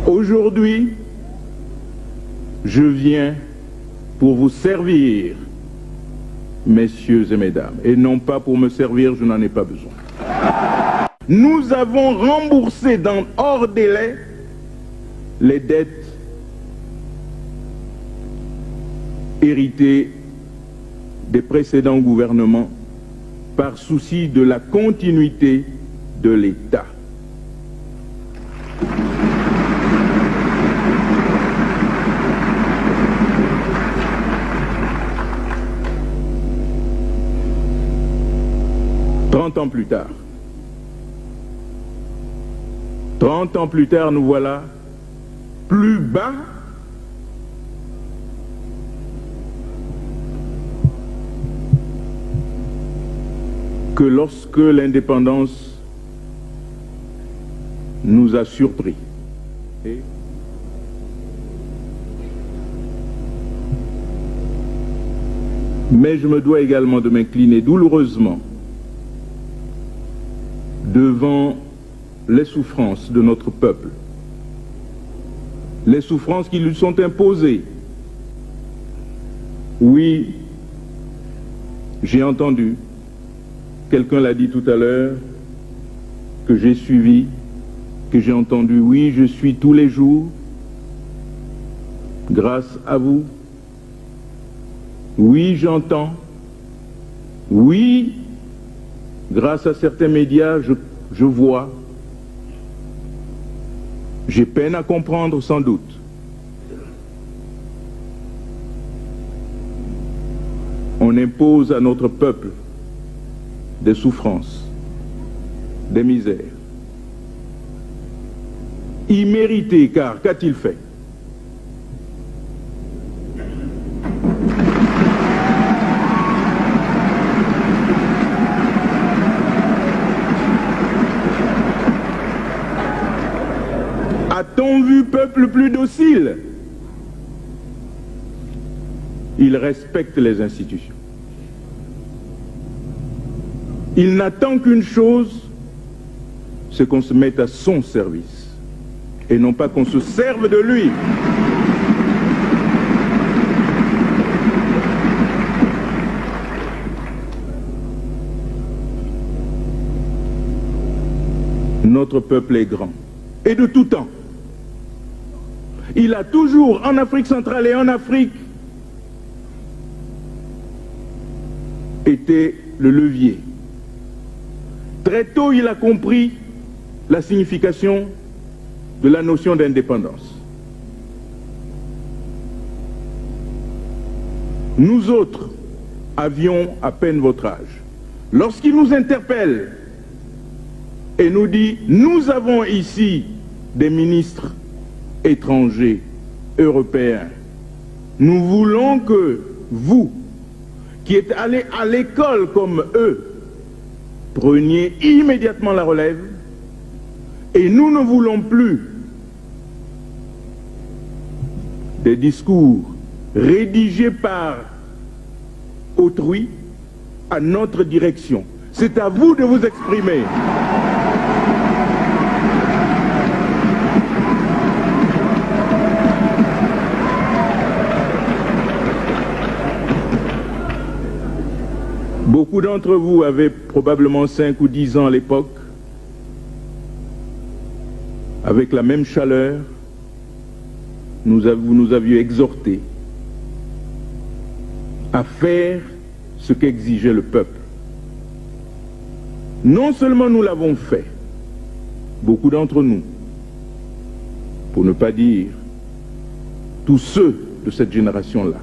Aujourd'hui, je viens pour vous servir, messieurs et mesdames, et non pas pour me servir, je n'en ai pas besoin. Nous avons remboursé hors délai les dettes héritées des précédents gouvernements par souci de la continuité de l'État. Trente ans plus tard, nous voilà plus bas que lorsque l'indépendance nous a surpris. Mais je me dois également de m'incliner douloureusement devant les souffrances de notre peuple, les souffrances qui lui sont imposées. Oui, j'ai entendu, quelqu'un l'a dit tout à l'heure, que j'ai suivi, que j'ai entendu, oui, je suis tous les jours, grâce à vous. Oui, j'entends. Oui, grâce à certains médias, je vois. J'ai peine à comprendre sans doute. On impose à notre peuple des souffrances, des misères. Imméritées, car qu'a-t-il fait? A-t-on vu peuple plus docile? Il respecte les institutions. Il n'attend qu'une chose, c'est qu'on se mette à son service et non pas qu'on se serve de lui. Notre peuple est grand et de tout temps. Il a toujours, en Afrique centrale et en Afrique, été le levier. Très tôt, il a compris la signification de la notion d'indépendance. Nous autres avions à peine votre âge. Lorsqu'il nous interpelle et nous dit « Nous avons ici des ministres étrangers, européens. Nous voulons que vous, qui êtes allés à l'école comme eux, preniez immédiatement la relève, et nous ne voulons plus des discours rédigés par autrui à notre direction. C'est à vous de vous exprimer. » Beaucoup d'entre vous avaient probablement 5 ou 10 ans à l'époque. Avec la même chaleur, vous nous aviez exhortés à faire ce qu'exigeait le peuple. Non seulement nous l'avons fait, beaucoup d'entre nous, pour ne pas dire tous ceux de cette génération-là,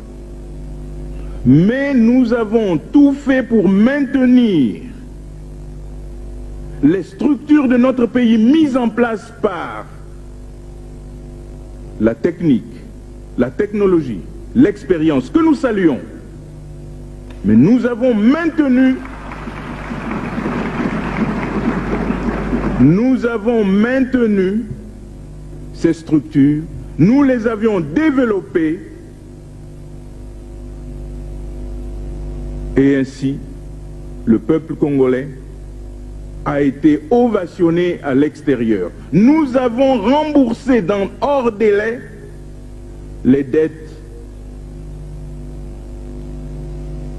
mais nous avons tout fait pour maintenir les structures de notre pays mises en place par la technique, la technologie, l'expérience que nous saluons. Mais nous avons maintenu ces structures, nous les avions développées. Et ainsi, le peuple congolais a été ovationné à l'extérieur. Nous avons remboursé hors délai les dettes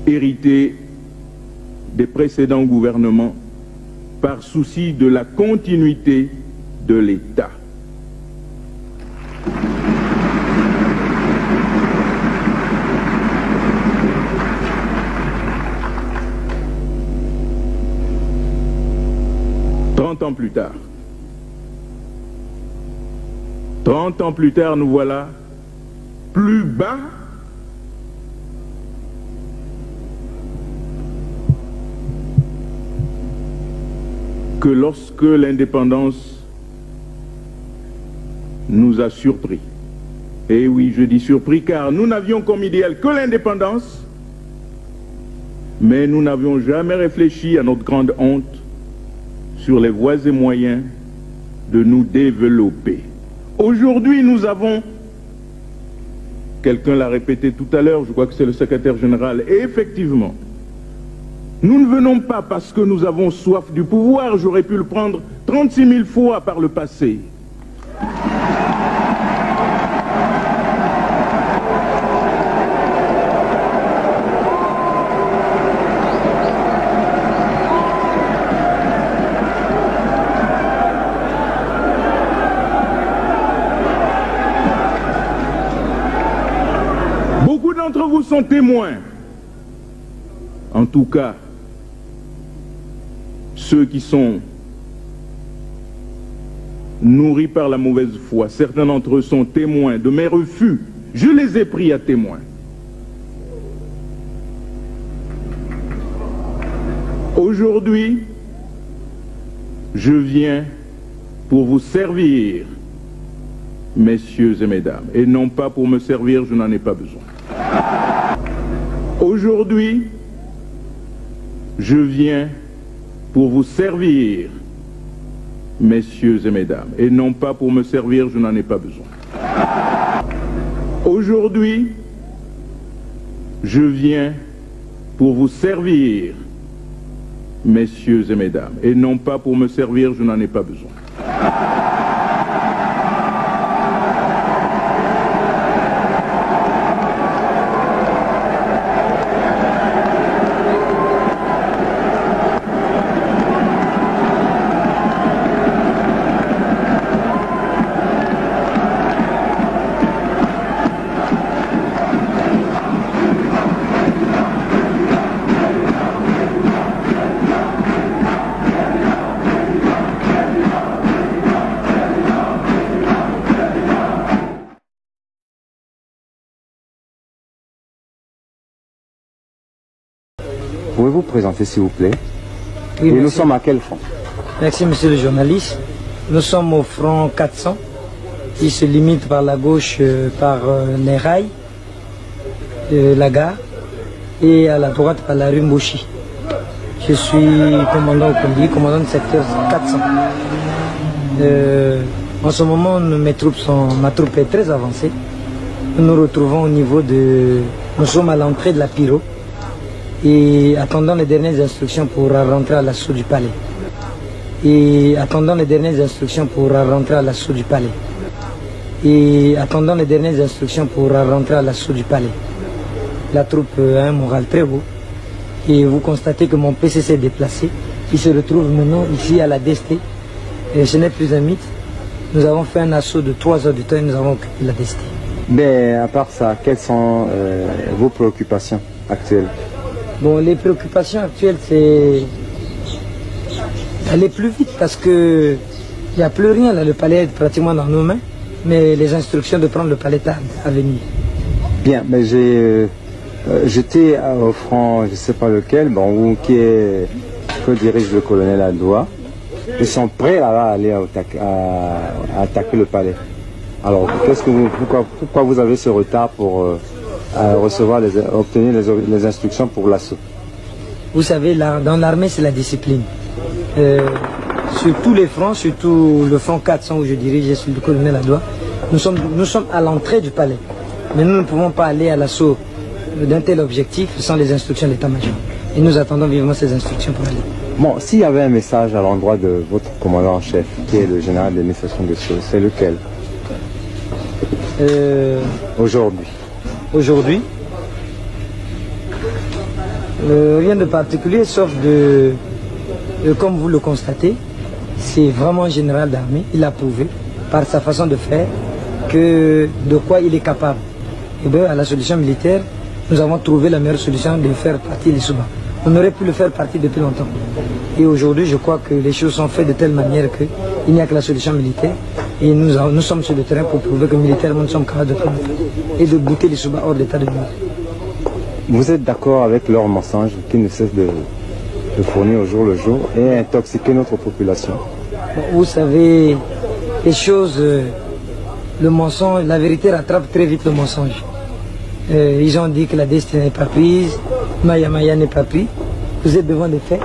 héritées des précédents gouvernements par souci de la continuité de l'État. Ans plus tard. 30 ans plus tard, nous voilà plus bas que lorsque l'indépendance nous a surpris. Et oui, je dis surpris car nous n'avions comme idéal que l'indépendance, mais nous n'avions jamais réfléchi à notre grande honte sur les voies et moyens de nous développer. Aujourd'hui, nous avons, quelqu'un l'a répété tout à l'heure, je crois que c'est le secrétaire général, et effectivement, nous ne venons pas parce que nous avons soif du pouvoir, j'aurais pu le prendre 36 000 fois par le passé. D'entre vous sont témoins. En tout cas, ceux qui sont nourris par la mauvaise foi, certains d'entre eux sont témoins de mes refus. Je les ai pris à témoin. Aujourd'hui, je viens pour vous servir, messieurs et mesdames, et non pas pour me servir, je n'en ai pas besoin. Aujourd'hui, je viens pour vous servir, messieurs et mesdames, et non pas pour me servir, je n'en ai pas besoin. Aujourd'hui, je viens pour vous servir, messieurs et mesdames, et non pas pour me servir, je n'en ai pas besoin. Pouvez-vous présenter s'il vous plaît? Oui, et nous sommes à quel front? Merci monsieur le journaliste. Nous sommes au front 400 qui se limite par la gauche par les rails, la gare, et à la droite par la rue Mboshi. Je suis commandant au Kondi, commandant du secteur 400. En ce moment, ma troupe est très avancée. Nous nous retrouvons au niveau de... Nous sommes à l'entrée de la Pyro et attendant les dernières instructions pour rentrer à l'assaut du palais. Et attendant les dernières instructions pour rentrer à l'assaut du palais. Et attendant les dernières instructions pour rentrer à l'assaut du palais. La troupe a un moral très haut. Et vous constatez que mon PC s'est déplacé. Il se retrouve maintenant ici à la DST. Et ce n'est plus un mythe. Nous avons fait un assaut de 3 heures du temps et nous avons occupé la DST. Mais à part ça, quelles sont vos préoccupations actuelles? Bon, les préoccupations actuelles, c'est aller plus vite parce que il n'y a plus rien là. Le palais est pratiquement dans nos mains, mais les instructions de prendre le palais tardent à venir. Bien, mais j'étais au front, je ne sais pas lequel, bon, que dirige le colonel Adoua. Ils sont prêts là, à aller à attaquer le palais. Alors, pourquoi vous avez ce retard pour obtenir les instructions pour l'assaut? Vous savez, dans l'armée, c'est la discipline. Sur tous les fronts, surtout le front 400 où je dirige, je suis le colonel Adoua, nous sommes à l'entrée du palais. Mais nous ne pouvons pas aller à l'assaut d'un tel objectif sans les instructions de l'état-major. Et nous attendons vivement ces instructions pour aller. Bon, s'il y avait un message à l'endroit de votre commandant en chef, qui est le général d'administration de Sceaux, c'est lequel? Aujourd'hui. Aujourd'hui, rien de particulier, sauf comme vous le constatez, c'est vraiment un général d'armée. Il a prouvé, par sa façon de faire, de quoi il est capable. Et bien, à la solution militaire, nous avons trouvé la meilleure solution de faire partie des Souba. On aurait pu le faire partie depuis longtemps. Et aujourd'hui, je crois que les choses sont faites de telle manière qu'il n'y a que la solution militaire. Et nous sommes sur le terrain pour prouver que militairement, nous sommes capables de prendre et de bouter les Souba hors d'état de nuire. Vous êtes d'accord avec leurs mensonges qui ne cessent de fournir au jour le jour et intoxiquer notre population? Bon, vous savez, les choses, le mensonge, la vérité rattrape très vite le mensonge. Ils ont dit que la destinée n'est pas prise, Maya Maya n'est pas pris. Vous êtes devant les faits.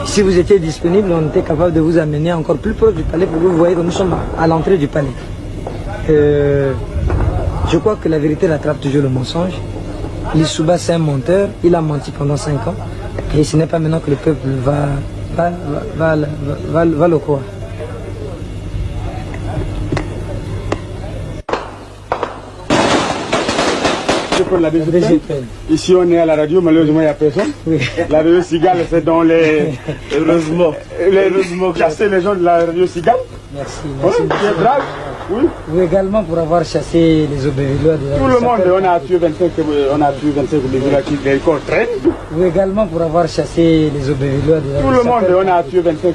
Si vous étiez disponible, on était capable de vous amener encore plus proche du palais pour que vous voyez que nous sommes à l'entrée du palais. Je crois que la vérité rattrape toujours le mensonge. Lissouba, c'est un menteur, il a menti pendant 5 ans. Et ce n'est pas maintenant que le peuple va le croire. La DGPN. Ici on est à la radio, malheureusement il n'y a personne. Oui. La radio Cigale, c'est dans les... heureusement chasser les gens de la radio Cigale. Merci. Merci. C'est brave. Oui. Vous également pour avoir chassé les obévillois de la Tout le monde, on a tué 25 obévillois qui les corps traînent. Vous également pour avoir chassé les obévillois de la Tout le monde, on a tué 25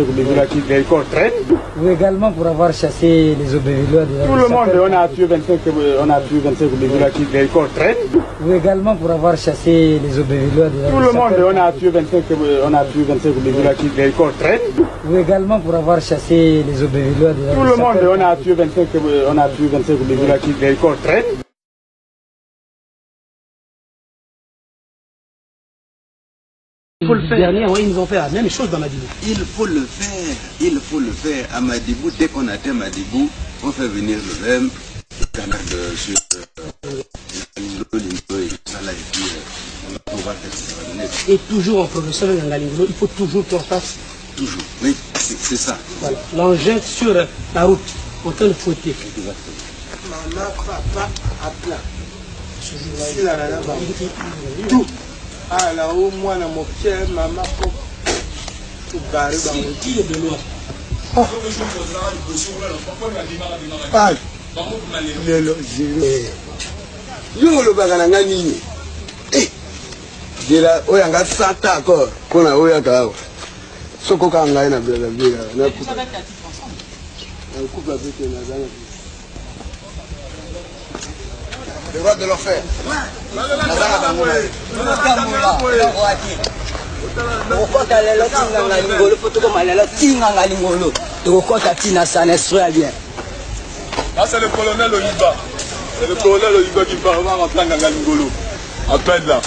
obévillois qui les corps traînent. Vous également pour avoir chassé les obévillois de la Tout le monde, on a tué 25 obévillois qui les corps traînent. Vous également pour avoir chassé les obévillois de la Tout le monde, on a tué 25 obévillois qui les corps traînent. Vous également pour avoir chassé les obévillois de la Tout le monde, on a tué 25 obévillois qui les corps traînent. Il faut le faire. Dernier, oui, ils nous ont fait la même chose dans Madibou. Il faut le faire à Madibou. Dès qu'on atteint Madibou, on fait venir le même canard sur et toujours en progression de Ngalingolo, il faut toujours qu'on fasse. Toujours, oui, c'est ça. Voilà. L'engin sur la route, en train de fouetter. Maman, papa, à plat. Tout. Ah là-haut, moi, dans mon pied, maman, tout barré dans mon pied. Qui est de loin? Pas. Le bagana nini. Dira oyanga sata encore kona oyaka soko kanga ina bela bela na coupe avec na zana le roi de l'enfer nazana bangola okota lelo tinga ngolo foto comme lelo tinga ngolo okota tina sana soit bien. Là c'est le colonel Oyiba. C'est le colonel Oyiba qui va rentrer dans Ngangolo. À peine là.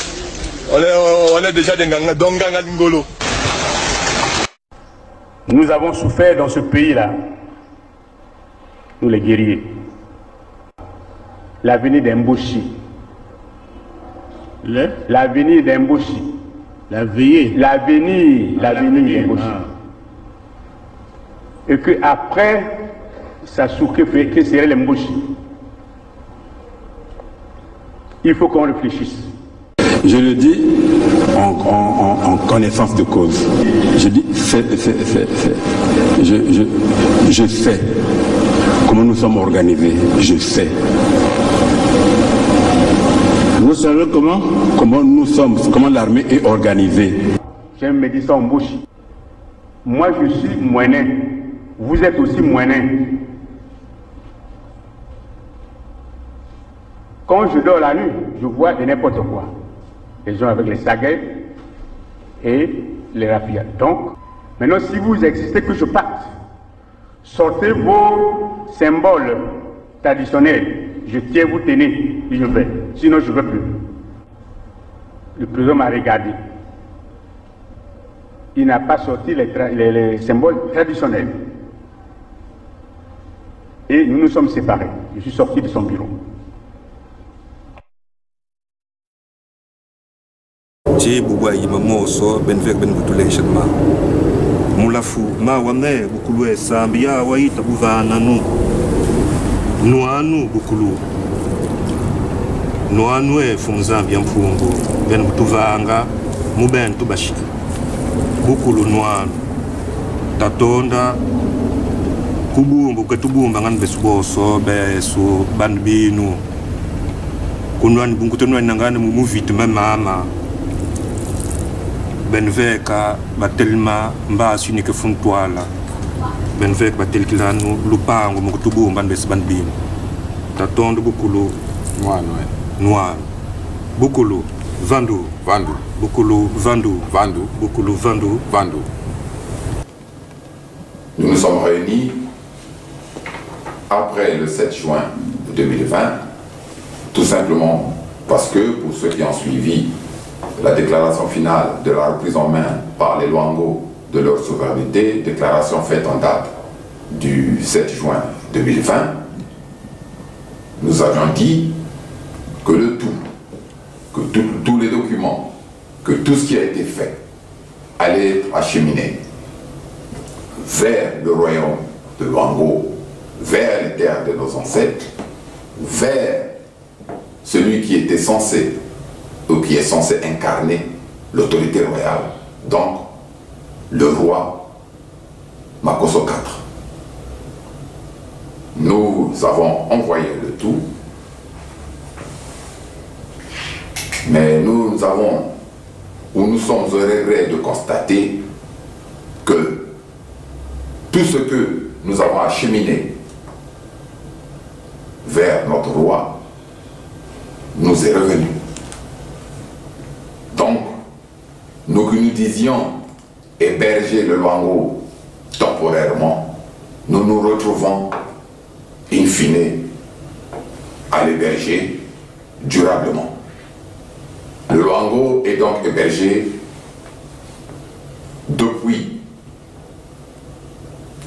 On est déjà dans Ngangolo. Nous avons souffert dans ce pays-là, nous les guerriers. L'avenir d'Emboshi. L'avenir d'Emboshi. L'avenir d'Emboshi. Et que après, ça souffre que serait l'Emboshi. Il faut qu'on réfléchisse. Je le dis en connaissance de cause. Je dis fais. Je sais comment nous sommes organisés. Je sais. Vous savez comment l'armée est organisée. J'aime me dire ça en bouche. Moi je suis moinet. Vous êtes aussi moinet. Quand je dors la nuit, je vois de n'importe quoi. Les gens avec les saguets et les rapias. Donc, maintenant, si vous existez, que je parte, sortez vos symboles traditionnels. Je tiens, vous tenez, et je vais. Sinon, je ne veux plus. Le président m'a regardé. Il n'a pas sorti les symboles traditionnels. Et nous nous sommes séparés. Je suis sorti de son bureau. ti bugwa yi mamoso ben vek ben butulation ma mulafu ma wamne bukulu sambia wa ita buvana nuanu bukulu nuanu fumzambia mfungu ben butuvanga muben tubashi bukulu nuanu tatonda kubumbu ketubumba ngani besuboso besu bandbinu kunwani bunkutonwani nangani mumuviti mama benveka batelma mbasi unike funtwala benveka batelkilanu lupango mukutubumba nbesu bandbinu tatonda bukulu nuanu bukulu vandu bukulu vandu bukulu vandu. Nous nous sommes réunis après le 7 juin 2020, tout simplement parce que, pour ceux qui ont suivi la déclaration finale de la reprise en main par les Luango de leur souveraineté, déclaration faite en date du 7 juin 2020, nous avions dit que le tout, que tous les documents, que tout ce qui a été fait allait être acheminé vers le royaume de Luango, vers les terres de nos ancêtres, vers celui qui était censé, ou qui est censé incarner l'autorité royale, donc le roi Makosso IV. Nous avons envoyé le tout, mais nous sommes au regret de constater que tout ce que nous avons acheminé vers notre roi nous est revenu. Donc, nous que nous disions héberger le Luango temporairement, nous nous retrouvons in fine à l'héberger durablement. Le Luango est donc hébergé depuis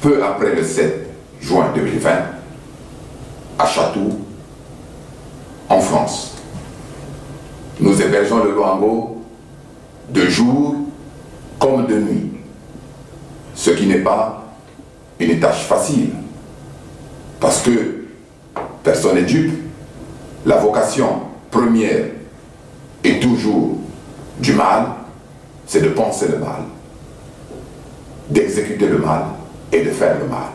peu après le 7 juin 2020 à Chatou, en France. Nous hébergeons le Luango de jour comme de nuit, ce qui n'est pas une tâche facile, parce que personne n'est dupe. La vocation première et toujours du mal, c'est de penser le mal, d'exécuter le mal et de faire le mal.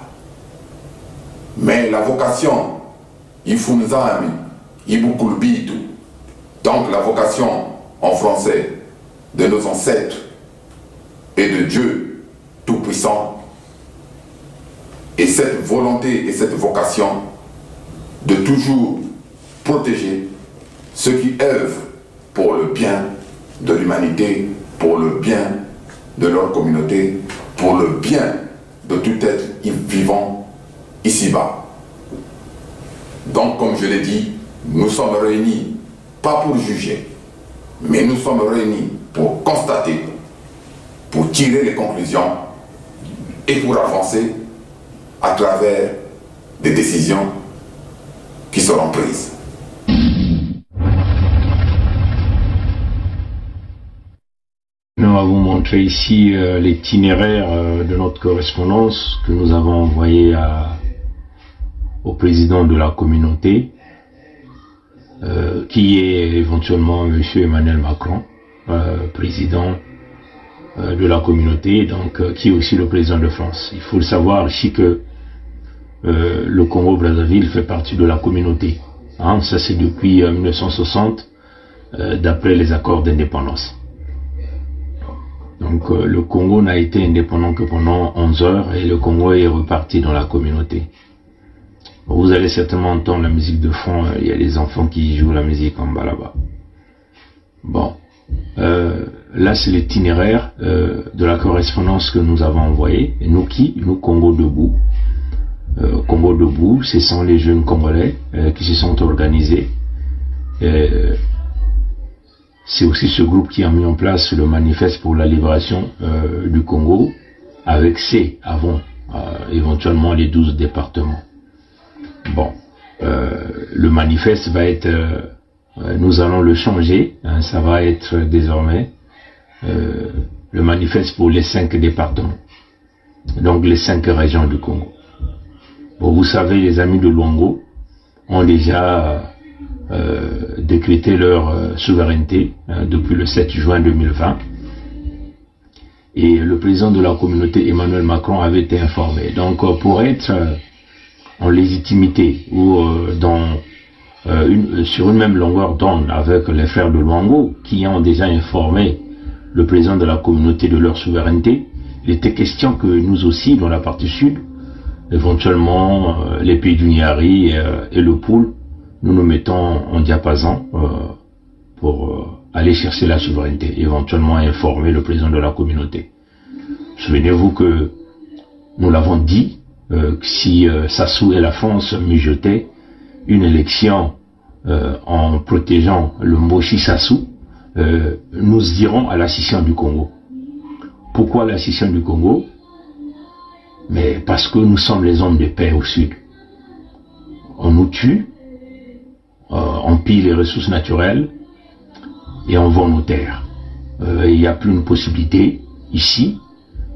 Mais la vocation, Ifunzami, Ibukulbitu, donc la vocation en français de nos ancêtres et de Dieu Tout-Puissant, et cette volonté et cette vocation de toujours protéger ceux qui œuvrent pour le bien de l'humanité, pour le bien de leur communauté, pour le bien de tout être vivant ici-bas. Donc, comme je l'ai dit, nous sommes réunis, pas pour juger, mais nous sommes réunis pour constater, pour tirer les conclusions et pour avancer à travers des décisions qui seront prises. Nous avons montré ici l'itinéraire de notre correspondance que nous avons envoyé au président de la communauté, qui est éventuellement M. Emmanuel Macron, président de la communauté, donc qui est aussi le président de France. Il faut le savoir ici que le Congo-Brazzaville fait partie de la communauté. Hein, ça c'est depuis 1960, d'après les accords d'indépendance. Donc le Congo n'a été indépendant que pendant 11 heures et le Congo est reparti dans la communauté. Vous allez certainement entendre la musique de fond, il y a les enfants qui jouent la musique en bas là-bas. Bon, là c'est l'itinéraire de la correspondance que nous avons envoyée. Et nous qui? Nous Congo Debout. Congo Debout, ce sont les jeunes Congolais qui se sont organisés. C'est aussi ce groupe qui a mis en place le manifeste pour la libération du Congo, avec avant éventuellement les 12 départements. Bon, le manifeste va être, nous allons le changer, hein, ça va être désormais le manifeste pour les 5 départements, donc les 5 régions du Congo. Bon, vous savez, les amis de Luango ont déjà décrété leur souveraineté depuis le 7 juin 2020. Et le président de la communauté, Emmanuel Macron, avait été informé. Donc, pour être en légitimité ou sur une même longueur d'onde avec les frères de Luango, qui ont déjà informé le président de la communauté de leur souveraineté, il était question que nous aussi, dans la partie sud, éventuellement les pays du Niari et le Poul, nous nous mettons en diapason pour aller chercher la souveraineté, éventuellement informer le président de la communauté. Souvenez-vous que nous l'avons dit, si Sassou et la France mijotaient une élection en protégeant le Mboshi Sassou, nous irons à la scission du Congo. Pourquoi la scission du Congo? Mais parce que nous sommes les hommes de paix au sud. On nous tue, on pille les ressources naturelles et on vend nos terres. Il n'y a plus une possibilité ici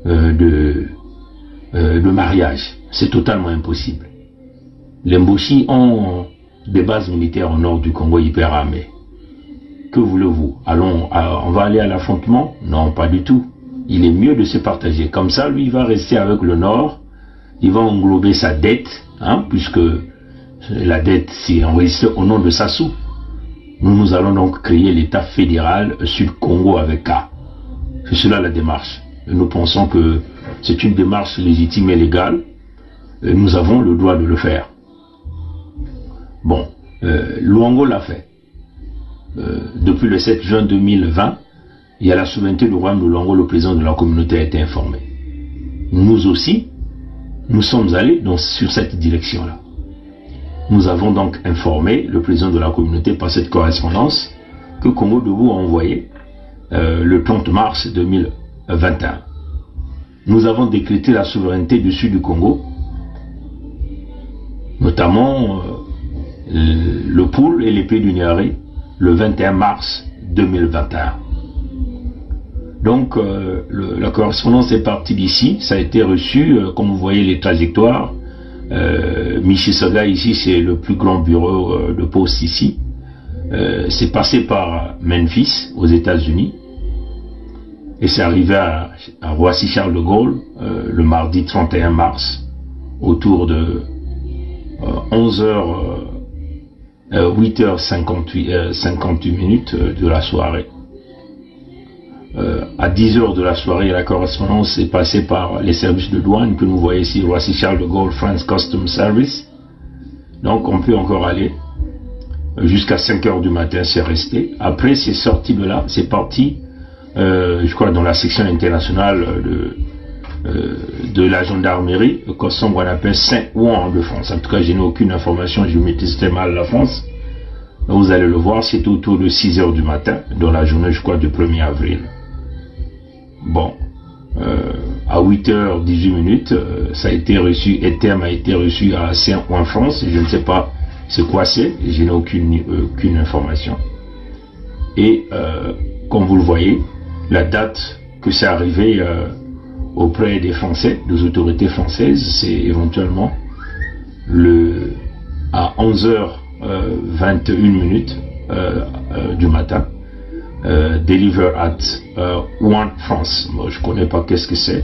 de mariage. C'est totalement impossible. Les Mboshi ont des bases militaires au nord du Congo hyper armées. Que voulez-vous? On va aller à l'affrontement? Non, pas du tout. Il est mieux de se partager. Comme ça, lui, il va rester avec le Nord. Il va englober sa dette, puisque la dette, c'est enregistré au nom de Sassou. Nous allons donc créer l'État fédéral Sud-Congo avec K. C'est cela la démarche. Et nous pensons que c'est une démarche légitime et légale. Et nous avons le droit de le faire. Bon, Luango l'a fait. Depuis le 7 juin 2020, il y a la souveraineté du royaume de Luango, le président de la communauté a été informé. Nous aussi, nous sommes allés sur cette direction-là. Nous avons donc informé le président de la communauté par cette correspondance que Congo Debout a envoyé le 30 mars 2021. Nous avons décrété la souveraineté du sud du Congo, notamment le Poul et les pays du Niari, le 21 mars 2021. Donc la correspondance est partie d'ici, ça a été reçu, comme vous voyez les trajectoires. Mississauga ici, c'est le plus grand bureau de poste ici. C'est passé par Memphis aux États-Unis et c'est arrivé à Roissy Charles de Gaulle le mardi 31 mars autour de 8h58 minutes de la soirée. À 10h de la soirée, la correspondance est passée par les services de douane que nous voyons ici, Roissy Charles de Gaulle, France Customs Service. Donc on peut encore aller jusqu'à 5h du matin, c'est resté. Après c'est sorti de là, c'est parti, je crois dans la section internationale de la gendarmerie, comme on appelle Saint-Ouen de France. En tout cas, je n'ai aucune information, je maîtrise très mal la France. Vous allez le voir, c'est autour de 6h du matin, dans la journée, je crois, du 1er avril. Bon, à 8h18 minutes, ça a été reçu, Etherm a été reçu à Saint-Ouen, France. Je ne sais pas c'est quoi c'est, je n'ai aucune information. Et comme vous le voyez, la date que c'est arrivé auprès des Français, des autorités françaises, c'est éventuellement à 11h21 minutes du matin. Deliver at One France. Moi, je ne connais pas qu'est-ce que c'est.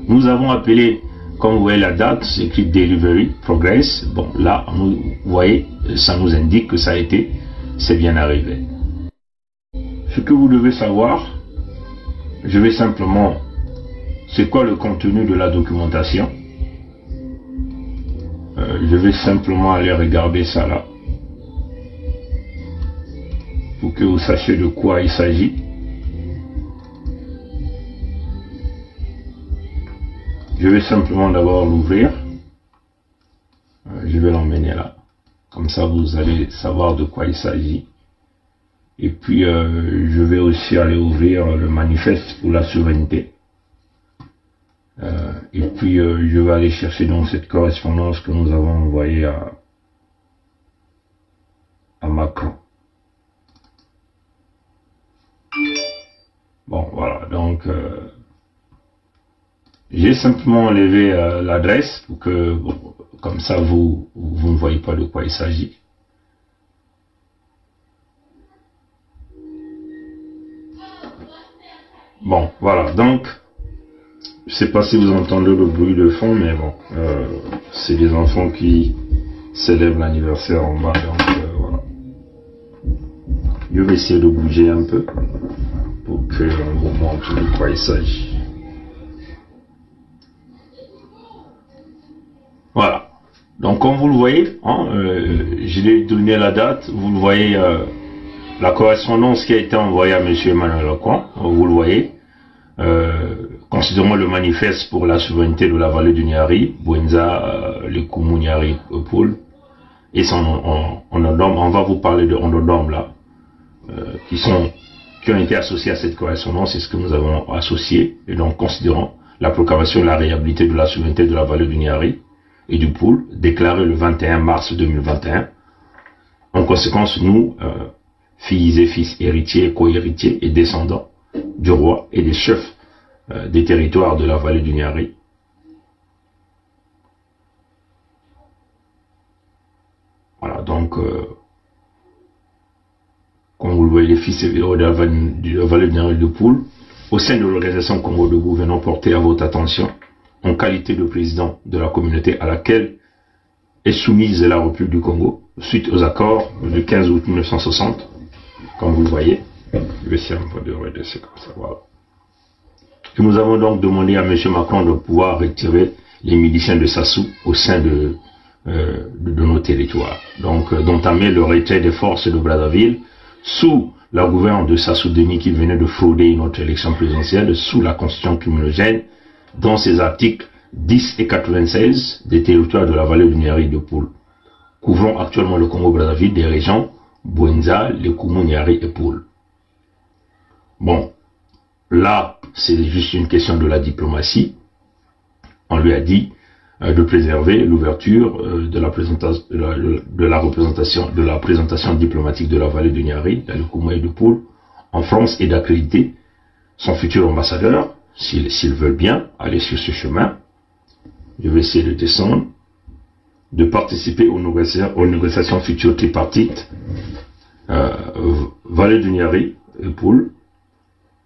Nous avons appelé, comme vous voyez la date, c'est écrit Delivery Progress. Bon, là, vous voyez, ça nous indique que ça a été, c'est bien arrivé. Ce que vous devez savoir, je vais simplement, c'est quoi le contenu de la documentation? Je vais simplement aller regarder ça là, pour que vous sachiez de quoi il s'agit. Je vais simplement d'abord l'ouvrir. Je vais l'emmener là. Comme ça, vous allez savoir de quoi il s'agit. Et puis, je vais aussi aller ouvrir le manifeste pour la souveraineté. Et puis, je vais aller chercher donc cette correspondance que nous avons envoyée à Macron. Bon, voilà, donc j'ai simplement enlevé l'adresse pour que, comme ça, vous ne voyez pas de quoi il s'agit. Bon, voilà, donc, je sais pas si vous entendez le bruit de fond, mais bon, c'est des enfants qui célèbrent l'anniversaire en bas, donc voilà. Je vais essayer de bouger un peu pour qu'on vous montre de quoi il s'agit. Voilà. Donc comme vous le voyez, hein, je l'ai donné la date, vous le voyez, la correspondance qui a été envoyée à M. Emmanuel Macron, vous le voyez, considérons le manifeste pour la souveraineté de la vallée du Niari, Bouenza, le Koumou Niari, Poul, et on va vous parler de Ondodom là, qui ont été associés à cette correspondance, c'est ce que nous avons associé, et donc considérant la proclamation de la réhabilité de la souveraineté de la vallée du Niari et du Poul, déclarée le 21 mars 2021. En conséquence, nous, filles et fils héritiers, co-héritiers et descendants du roi et des chefs des territoires de la vallée du Niari, voilà, donc comme vous le voyez, les fils et héros de la vallée du Niari de Poul, au sein de l'organisation Congo Debout, venons porter à votre attention, en qualité de président de la communauté à laquelle est soumise la République du Congo, suite aux accords du 15 août 1960, comme vous le voyez, je vais essayer un peu de redresser comme ça, voilà. Et nous avons donc demandé à M. Macron de pouvoir retirer les miliciens de Sassou au sein de nos territoires. Donc d'entamer le retrait des forces de Brazzaville sous la gouverne de Sassou Denis qui venait de frauder notre élection présidentielle sous la constitution criminogène dans ses articles 10 et 96 des territoires de la vallée du Niari de Poul, couvrant actuellement le Congo-Brazzaville des régions Bouenza, le Koumou, Niari et Poul. Bon, là, c'est juste une question de la diplomatie. On lui a dit de préserver l'ouverture de la présentation diplomatique de la vallée du Niari, le Koumou et de Poul, en France et d'accréditer son futur ambassadeur, s'ils veulent bien aller sur ce chemin. Je vais essayer de descendre, de participer aux négociations futures tripartites, vallée du Niari et Poul,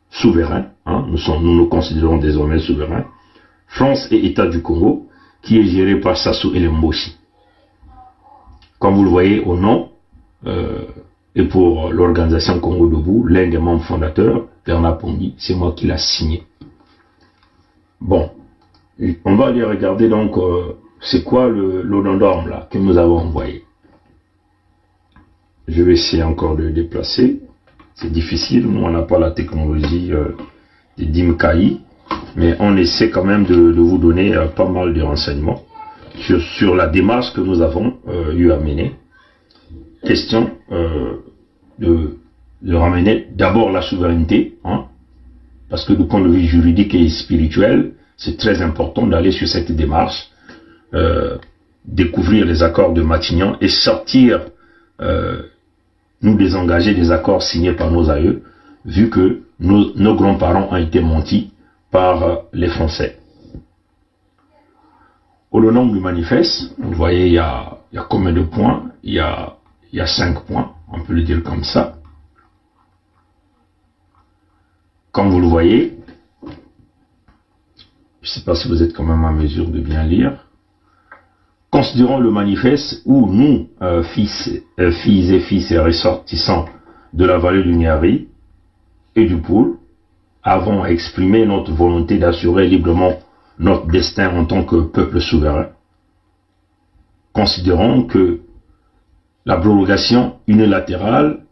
souverain, hein, nous nous considérons désormais souverains, France et État du Congo, qui est géré par Sassou et les Mboshi. Comme vous le voyez au nom, et pour l'organisation Congo Debout, l'un des membres fondateurs, Bernard Pongi, c'est moi qui l'a signé. Bon, on va aller regarder donc, c'est quoi l'Ondodom là, que nous avons envoyé. Je vais essayer encore de le déplacer. C'est difficile, nous on n'a pas la technologie des DIMKI, mais on essaie quand même de vous donner pas mal de renseignements sur la démarche que nous avons eu à mener. Question de ramener d'abord la souveraineté, hein, parce que du point de vue juridique et spirituel, c'est très important d'aller sur cette démarche, découvrir les accords de Matignon et sortir nous désengager des accords signés par nos aïeux, vu que nos grands-parents ont été mentis par les Français. Au nom du manifeste, vous voyez, il y a combien de points? Il y a 5 points, on peut le dire comme ça. Comme vous le voyez, je ne sais pas si vous êtes quand même en mesure de bien lire. Considérons le manifeste où nous, filles et fils et ressortissants de la vallée du Niari et du Poul, avons exprimé notre volonté d'assurer librement notre destin en tant que peuple souverain. Considérons que la prorogation unilatérale,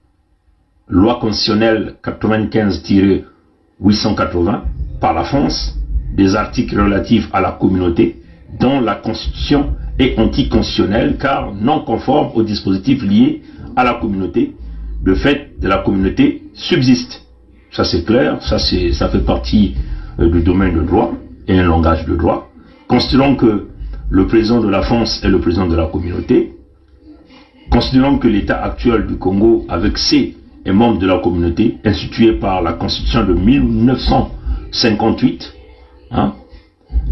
loi constitutionnelle 95-880 par la France, des articles relatifs à la communauté, dont la Constitution est anticonstitutionnelle car non conforme aux dispositifs liés à la communauté. Le fait de la communauté subsiste. Ça c'est clair, ça fait partie du domaine de droit et un langage de droit. Considérons que le président de la France est le président de la communauté. Considérons que l'état actuel du Congo avec ses est membre de la communauté, instituée par la Constitution de 1958, hein,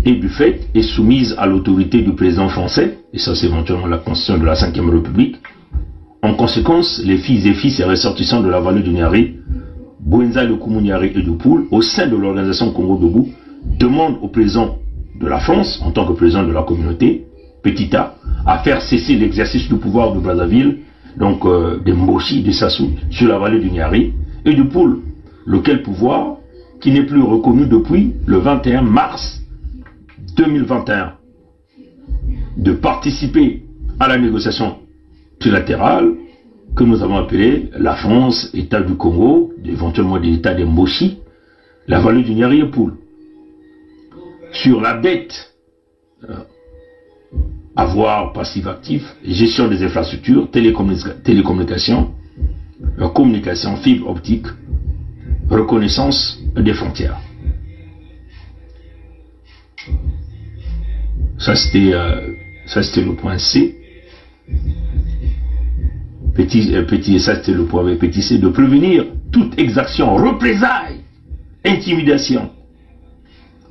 et du fait est soumise à l'autorité du président français, et ça c'est éventuellement la Constitution de la 5e République. En conséquence, les filles et fils et ressortissants de la vallée du Niari, Bouenza, le Koumou-Niari et du Poul, au sein de l'organisation Congo Debout, demandent au président de la France, en tant que président de la communauté, Petit A, à faire cesser l'exercice du pouvoir de Brazzaville, donc des Mboshi, des Sassou, sur la vallée du Niari, et du Poul, lequel pouvoir, qui n'est plus reconnu depuis le 21 mars 2021, de participer à la négociation trilatérale que nous avons appelée la France, État du Congo, éventuellement des États des Mboshi, la vallée du Niari et Poul, sur la dette, avoir passif-actif, gestion des infrastructures, télécommunications, communication, fibre optique, reconnaissance des frontières. Ça c'était le point C. Ça c'était le point B. Petit C, de prévenir toute exaction, représailles, intimidation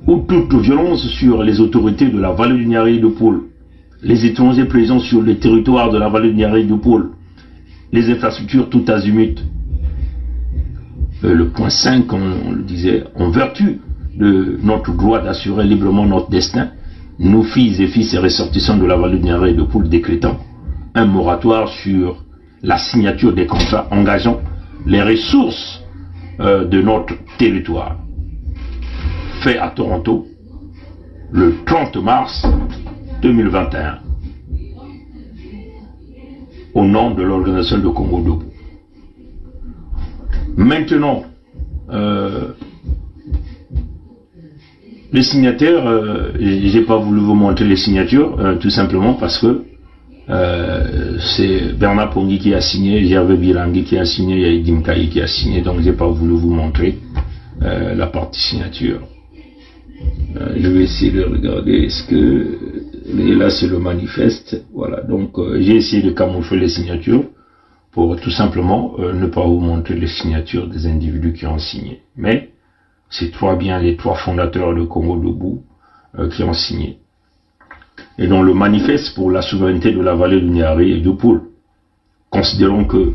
ou toute violence sur les autorités de la vallée du Niari et de Poul, les étrangers présents sur le territoire de la vallée du Niari et de Poul, les infrastructures tout azimut. Le point 5, on le disait, en vertu de notre droit d'assurer librement notre destin, nos filles et fils et ressortissants de la vallée du Niari et de Poul décrétant un moratoire sur la signature des contrats engageant les ressources de notre territoire, fait à Toronto le 30 mars 2021 au nom de l'organisation de Congo Debout. Maintenant, les signataires, j'ai pas voulu vous montrer les signatures, tout simplement parce que c'est Bernard Pongui qui a signé, Gervais Birangi qui a signé, Yaïdim Kaye qui a signé, donc j'ai pas voulu vous montrer la partie signature. Je vais essayer de regarder, est-ce que... Et là c'est le manifeste, voilà, donc j'ai essayé de camoufler les signatures pour tout simplement ne pas vous montrer les signatures des individus qui ont signé. Mais c'est bien les trois fondateurs de Congo Debout qui ont signé. Et dans le manifeste pour la souveraineté de la vallée du Niari et du Poul, considérons que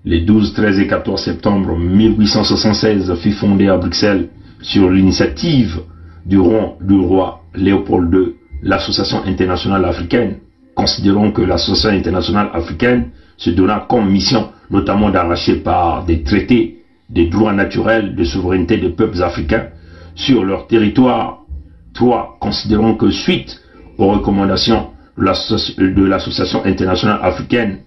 les 12, 13 et 14 septembre 1876 fut fondé à Bruxelles sur l'initiative du roi Léopold II, l'Association internationale africaine. Considérons que l'Association internationale africaine se donna comme mission notamment d'arracher par des traités des droits naturels de souveraineté des peuples africains sur leur territoire. 3. Considérons que suite aux recommandations de l'Association internationale africaine,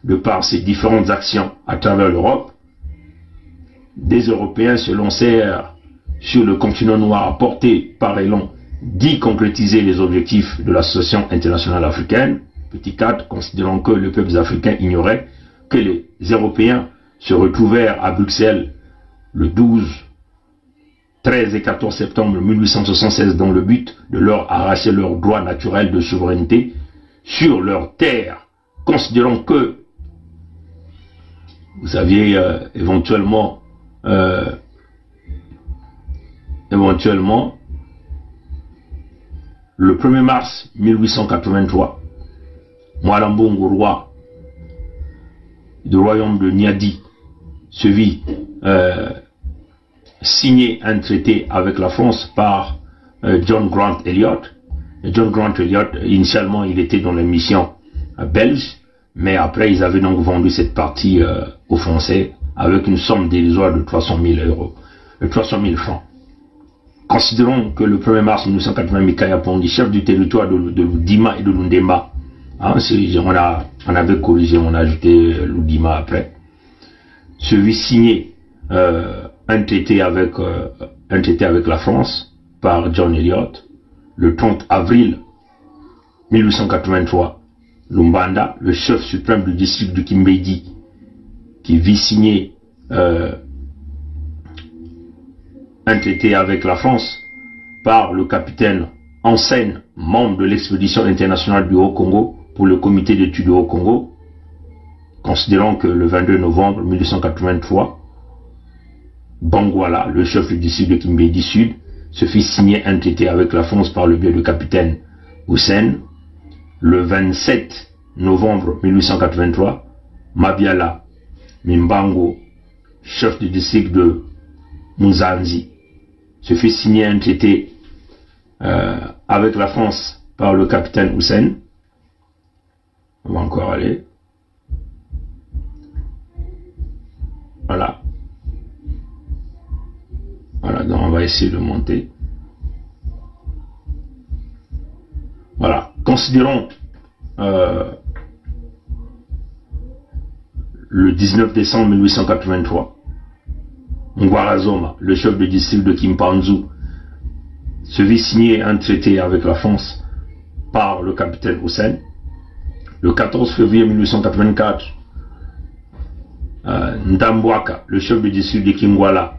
de par ses différentes actions à travers l'Europe, des Européens se lancèrent sur le continent noir porté par élan d'y concrétiser les objectifs de l'Association internationale africaine. Petit 4, considérant que les peuples africains ignoraient que les Européens se retrouvèrent à Bruxelles le 12, 13 et 14 septembre 1876 dans le but de leur arracher leur droit naturel de souveraineté sur leur terre, considérant que vous aviez éventuellement le 1er mars 1883, Mwalambongo, roi du royaume de Niadi, se vit signer un traité avec la France par John Grant Elliot. Et John Grant Elliot, initialement, il était dans la mission belge, mais après, ils avaient donc vendu cette partie aux Français avec une somme dérisoire de 300 000 francs. Considérons que le 1er mars 1980, Mikaya Pongui, chef du territoire de Loudima et de Lundemba, hein, on avait corrigé, on a ajouté Loudima après, se vit signer un traité avec la France par John Elliot le 30 avril 1883. Lumbanda, le chef suprême du district du Kimbedi, qui vit signer un traité avec la France par le capitaine Hansen, membre de l'expédition internationale du Haut-Congo pour le comité d'études du Haut-Congo. considérant que le 22 novembre 1883, Bangwala, le chef du district de Kimbedi Sud, se fit signer un traité avec la France par le biais du capitaine Hussein. Le 27 novembre 1883, Mabiala Mimbango, chef du district de Muzanzi, se fit signer un traité avec la France par le capitaine Hussein. On va encore aller. Voilà. Voilà, donc on va essayer de monter. Voilà. Considérons le 19 décembre 1883. Ngwarazoma, le chef de district de Kimpanzu, se vit signer un traité avec la France par le capitaine Hussein. Le 14 février 1884, Ndambwaka, le chef de district de Kingwala,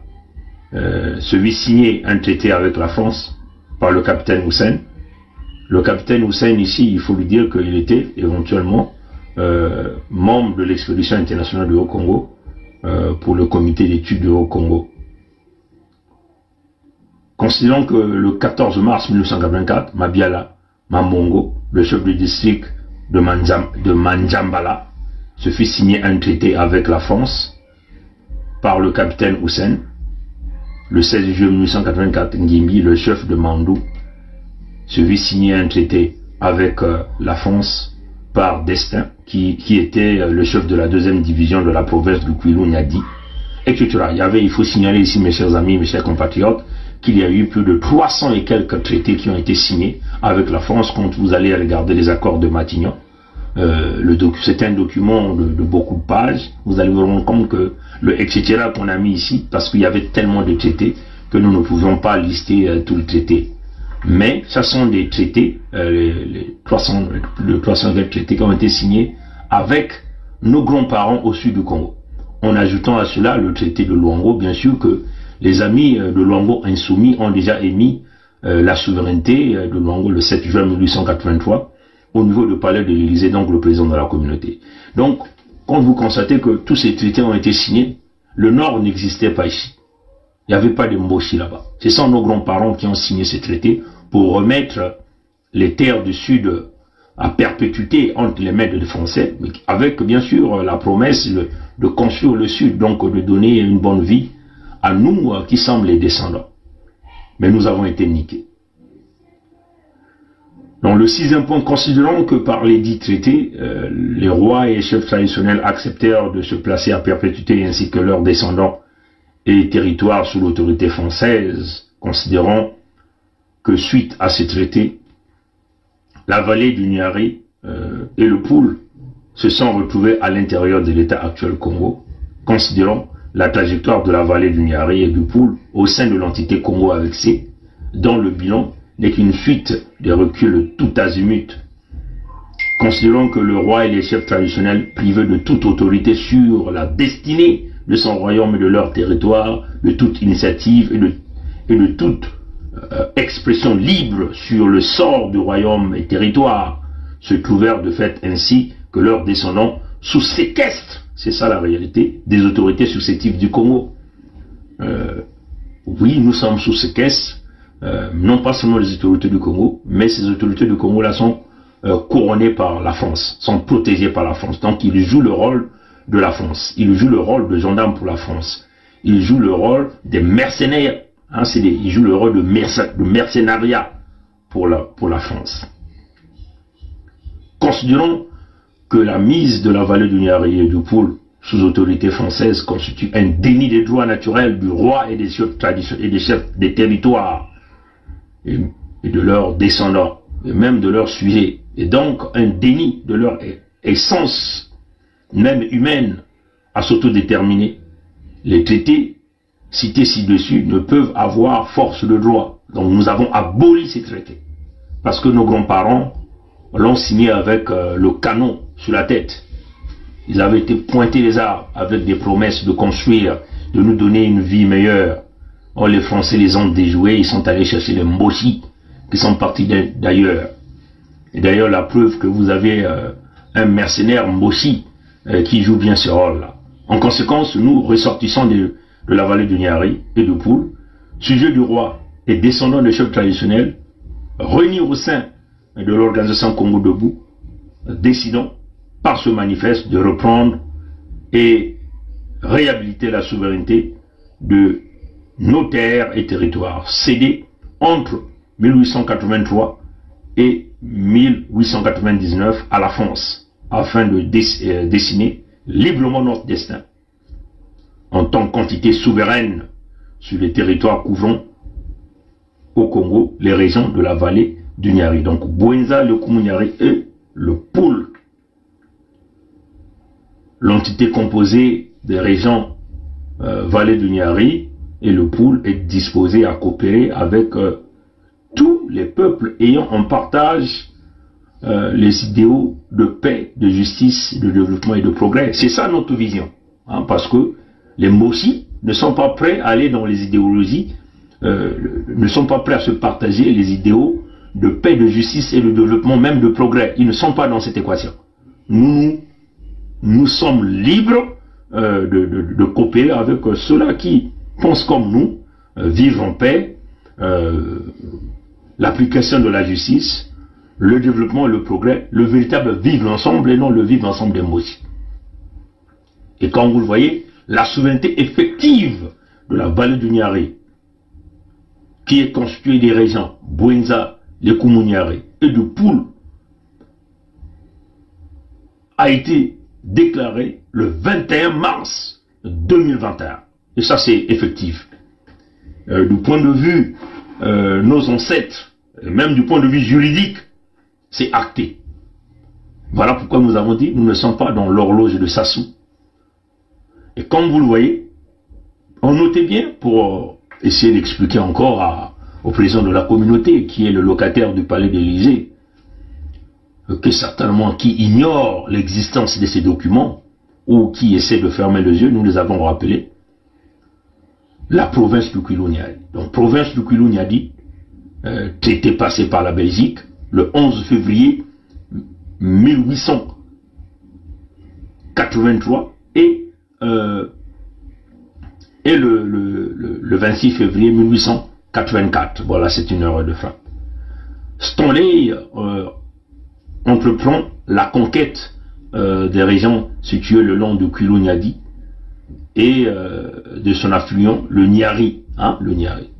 se vit signer un traité avec la France par le capitaine Hussein. Le capitaine Hussein ici, il faut lui dire qu'il était éventuellement membre de l'expédition internationale du Haut-Congo pour le comité d'études du Haut-Congo. Considérons que le 14 mars 1984, Mabiala Mamongo, le chef du district de Manjambala, se fit signer un traité avec la France par le capitaine Hussein. Le 16 juillet 1884, Ngimbi, le chef de Mandou, se vit signer un traité avec la France par Destin, qui était le chef de la 2e division de la province du Kwilu-Nyadi, etc. Il faut signaler ici, mes chers amis, mes chers compatriotes, qu'il y a eu plus de 300 et quelques traités qui ont été signés avec la France. Quand vous allez regarder les accords de Matignon, c'est un document de beaucoup de pages. Vous allez vous rendre compte que le etc. qu'on a mis ici, parce qu'il y avait tellement de traités que nous ne pouvions pas lister tout le traité. Mais ce sont des traités, les 300 traités qui ont été signés avec nos grands-parents au sud du Congo. En ajoutant à cela le traité de Luango, bien sûr que les amis de Luango insoumis ont déjà émis la souveraineté de Luango le 7 juin 1883 au niveau du palais de l'Élysée, donc le président de la communauté. Donc, quand vous constatez que tous ces traités ont été signés, le Nord n'existait pas ici. Il n'y avait pas de Mboshi là-bas. Ce sont nos grands-parents qui ont signé ces traités pour remettre les terres du Sud à perpétuité entre les mains des Français, avec bien sûr la promesse de construire le Sud, donc de donner une bonne vie à nous qui sommes les descendants. Mais nous avons été niqués. Donc le 6e point, considérons que par les dits traités, les rois et les chefs traditionnels acceptèrent de se placer à perpétuité ainsi que leurs descendants et les territoires sous l'autorité française, considérons que suite à ces traités, la vallée du Niari et le Poul se sont retrouvés à l'intérieur de l'État actuel Congo. Considérons la trajectoire de la vallée du Niari et du Poul au sein de l'entité Congo avec C, dont le bilan n'est qu'une fuite des reculs tout azimut. Considérons que le roi et les chefs traditionnels, privés de toute autorité sur la destinée de son royaume et de leur territoire, de toute initiative et de toute expression libre sur le sort du royaume et territoire, se trouvèrent de fait ainsi que leurs descendants sous séquestre, c'est ça la réalité, des autorités successives du Congo. Oui, nous sommes sous séquestre, non pas seulement les autorités du Congo, mais ces autorités du Congo là sont couronnées par la France, sont protégées par la France. Donc ils jouent le rôle de la France, ils jouent le rôle de gendarmes pour la France, ils jouent le rôle des mercenaires, hein, ils jouent le rôle de mercenariat pour la France. Considérons que la mise de la vallée du Niari et du Poul sous autorité française constitue un déni des droits naturels du roi et des chefs traditionnels et des chefs des territoires et de leurs descendants et même de leurs sujets, et donc un déni de leur essence même humaine à s'autodéterminer. Les traités cités ci-dessus ne peuvent avoir force de droit. Donc nous avons aboli ces traités parce que nos grands-parents l'ont signé avec le canon sur la tête. Ils avaient été pointés les arbres avec des promesses de construire, de nous donner une vie meilleure. Or les Français les ont déjoués, ils sont allés chercher les Mboshi qui sont partis d'ailleurs. Et d'ailleurs la preuve que vous avez un mercenaire Mboshi qui joue bien ce rôle-là. En conséquence, nous, ressortissants de la vallée du Niari et de Poul, sujets du roi et descendants des chefs traditionnels, réunis au sein de l'organisation Congo Debout, décidons par ce manifeste de reprendre et réhabiliter la souveraineté de nos terres et territoires cédés entre 1883 et 1899 à la France, afin de dessiner librement notre destin en tant qu'entité souveraine sur les territoires couvrant au Congo les régions de la vallée du Niari. Donc Bouenza, le Koumou-Niari et le Poul. L'entité composée des régions vallée du Niari et le Poul est disposée à coopérer avec tous les peuples ayant en partage les idéaux de paix, de justice, de développement et de progrès. C'est ça notre vision. Hein, parce que les Mossi ne sont pas prêts à aller dans les idéologies, ne sont pas prêts à se partager les idéaux de paix, de justice et de développement, même de progrès. Ils ne sont pas dans cette équation. Nous sommes libres de coopérer avec ceux-là qui pensent comme nous, vivre en paix, l'application de la justice, le développement et le progrès, le véritable vivre ensemble et non le vivre ensemble des Mossi. Et comme vous le voyez, la souveraineté effective de la vallée du Niari, qui est constituée des régions Bouenza, les Koumou-Niari et de Poul, a été déclarée le 21 mars 2021. Et ça, c'est effectif. Du point de vue nos ancêtres, et même du point de vue juridique, c'est acté. Voilà pourquoi nous avons dit, nous ne sommes pas dans l'horloge de Sassou. Et comme vous le voyez, on notait bien, pour essayer d'expliquer encore au président de la communauté, qui est le locataire du palais de l'Élysée, que certainement qui ignore l'existence de ces documents, ou qui essaie de fermer les yeux, nous les avons rappelés, la province du Kouilou-Niadi. Donc, province du Kouilou-Niadi, traité passé par la Belgique, le 11 février 1883 et le 26 février 1884. Voilà, c'est une erreur de frappe. Stanley entreprend la conquête des régions situées le long du Kouilou-Niadi et de son affluent, le Niari, hein, le Niari,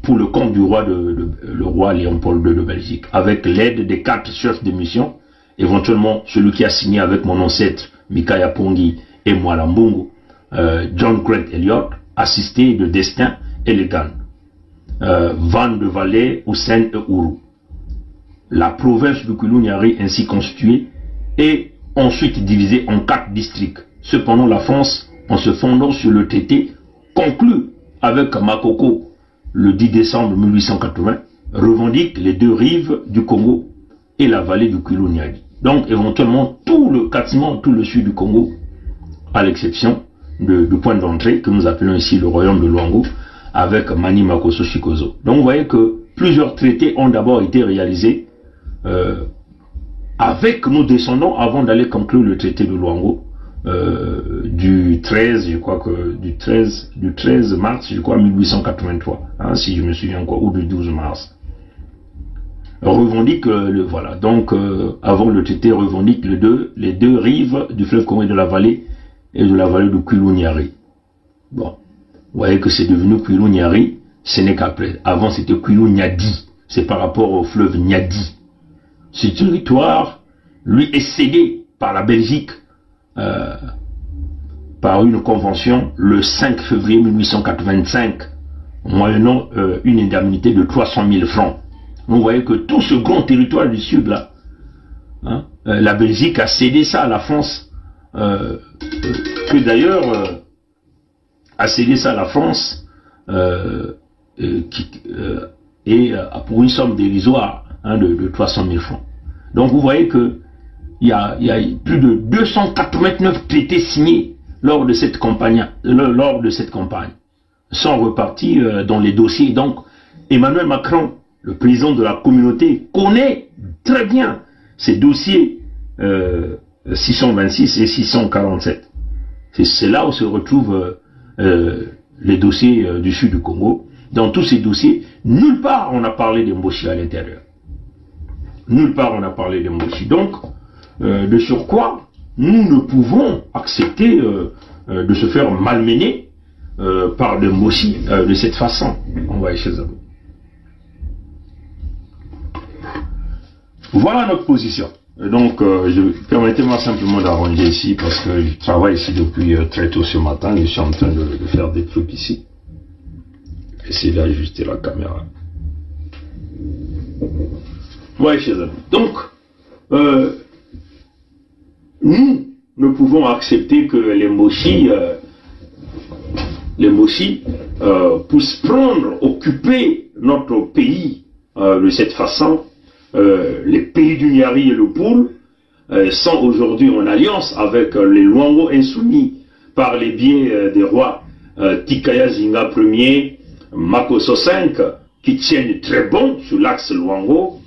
pour le compte du roi le roi Léopold II de Belgique, avec l'aide des 4 chefs de mission, éventuellement celui qui a signé avec mon ancêtre Mikaya Pongi et moi Lambungu, John Grant Elliott, assisté de Destin Elegant, Van de Valais, Hussein et Ourou. La province du Kouilou-Niari ainsi constituée est ensuite divisée en 4 districts. Cependant, la France, en se fondant sur le traité conclu avec Makoko le 10 décembre 1880, revendique les 2 rives du Congo et la vallée du Kouilou-Niadi. Donc, éventuellement, quasiment tout le sud du Congo, à l'exception du point d'entrée que nous appelons ici le royaume de Luango, avec Mani Makosso Chikozo. Donc, vous voyez que plusieurs traités ont d'abord été réalisés avec nos descendants avant d'aller conclure le traité de Luango du 13, je crois que du 13 mars, je crois 1883, hein, si je me souviens encore, ou du 12 mars. Revendique voilà, donc avant le traité revendique les deux rives du fleuve Congo et de la vallée du Kouilou-Niari. Bon, vous voyez que c'est devenu Kouilou-Niari, ce n'est qu'après. Avant c'était Kouilou-Niadi, c'est par rapport au fleuve Niadi. Ce territoire, lui, est cédé par la Belgique par une convention le 5 février 1885, moyennant une indemnité de 300 000 francs. Vous voyez que tout ce grand territoire du sud là, hein, la Belgique a cédé ça à la France, que d'ailleurs a cédé ça à la France pour une somme dérisoire, hein, de 300 000 francs. Donc vous voyez que il y a plus de 289 traités signés lors de cette campagne, sont repartis dans les dossiers. Donc Emmanuel Macron, le président de la communauté, connaît très bien ces dossiers 626 et 647. C'est là où se retrouvent les dossiers du sud du Congo. Dans tous ces dossiers, nulle part on a parlé des Mboshi à l'intérieur. Nulle part on a parlé des Mboshi. Donc, de surcroît, nous ne pouvons accepter de se faire malmener par des Mboshi de cette façon. On va aller chez eux. Voilà notre position. Donc, permettez-moi simplement d'arranger ici, parce que je travaille ici depuis très tôt ce matin. Je suis en train de faire des trucs ici. Essayer d'ajuster la caméra. Ouais, chez eux. Donc, nous ne pouvons accepter que les Mboshi puissent prendre, occuper notre pays de cette façon. Les pays du Nyari et le Poul sont aujourd'hui en alliance avec les Luango insoumis par les biais des rois Tikaya Zinga Ier, Makoso V, qui tiennent très bon sur l'axe Luango.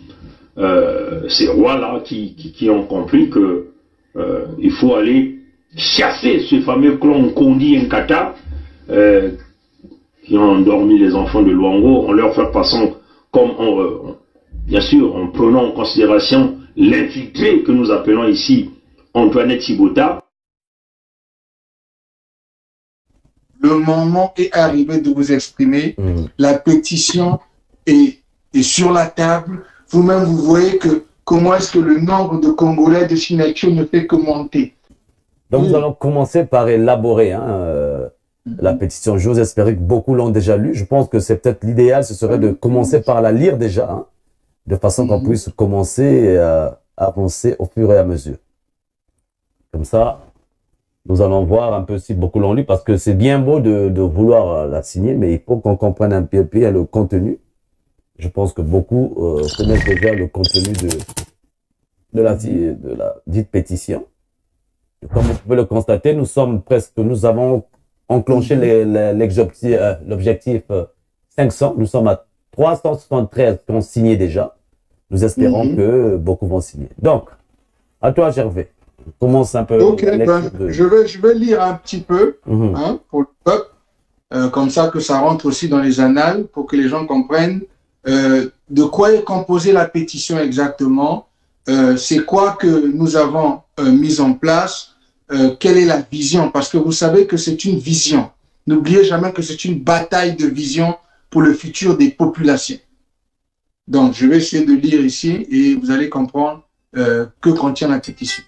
Ces rois-là qui ont compris que il faut aller chasser ce fameux clan Kondi Nkata qui ont endormi les enfants de Luango, en leur fait passant comme bien sûr, en prenant en considération l'infiltré que nous appelons ici Antoinette Sibota. Le moment est arrivé de vous exprimer. La pétition est sur la table. Vous-même, vous voyez que comment est-ce que le nombre de Congolais de signature ne fait que monter. Donc, nous allons commencer par élaborer la pétition. J'ose espérer que beaucoup l'ont déjà lu. Je pense que c'est peut-être l'idéal, ce serait de commencer par la lire déjà, de façon qu'on puisse commencer à avancer au fur et à mesure. Comme ça, nous allons voir un peu si beaucoup l'ont lu, parce que c'est bien beau de vouloir la signer, mais il faut qu'on comprenne un peu le contenu. Je pense que beaucoup connaissent déjà le contenu de la dite pétition. Et comme vous pouvez le constater, nous avons enclenché l'objectif 500. Nous sommes à 373 qui ont signé déjà. Nous espérons que beaucoup vont signer. Donc, à toi, Gervais. Commence un peu. Ok, je vais lire un petit peu pour le peuple, comme ça que ça rentre aussi dans les annales, pour que les gens comprennent de quoi est composée la pétition exactement, c'est quoi que nous avons mis en place, quelle est la vision, parce que vous savez que c'est une vision. N'oubliez jamais que c'est une bataille de vision pour le futur des populations. Donc, je vais essayer de lire ici et vous allez comprendre que contient la pétition.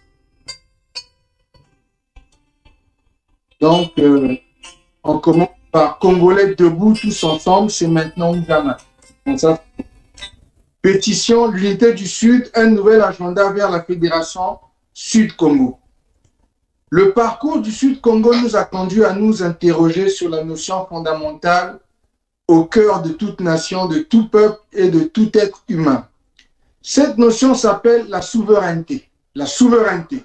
Donc, on commence par Congolais debout, tous ensemble, c'est maintenant ou jamais. Donc ça, pétition, l'unité du Sud, un nouvel agenda vers la Fédération Sud-Congo. Le parcours du Sud-Congo nous a conduit à nous interroger sur la notion fondamentale au cœur de toute nation, de tout peuple et de tout être humain. Cette notion s'appelle la souveraineté. La souveraineté.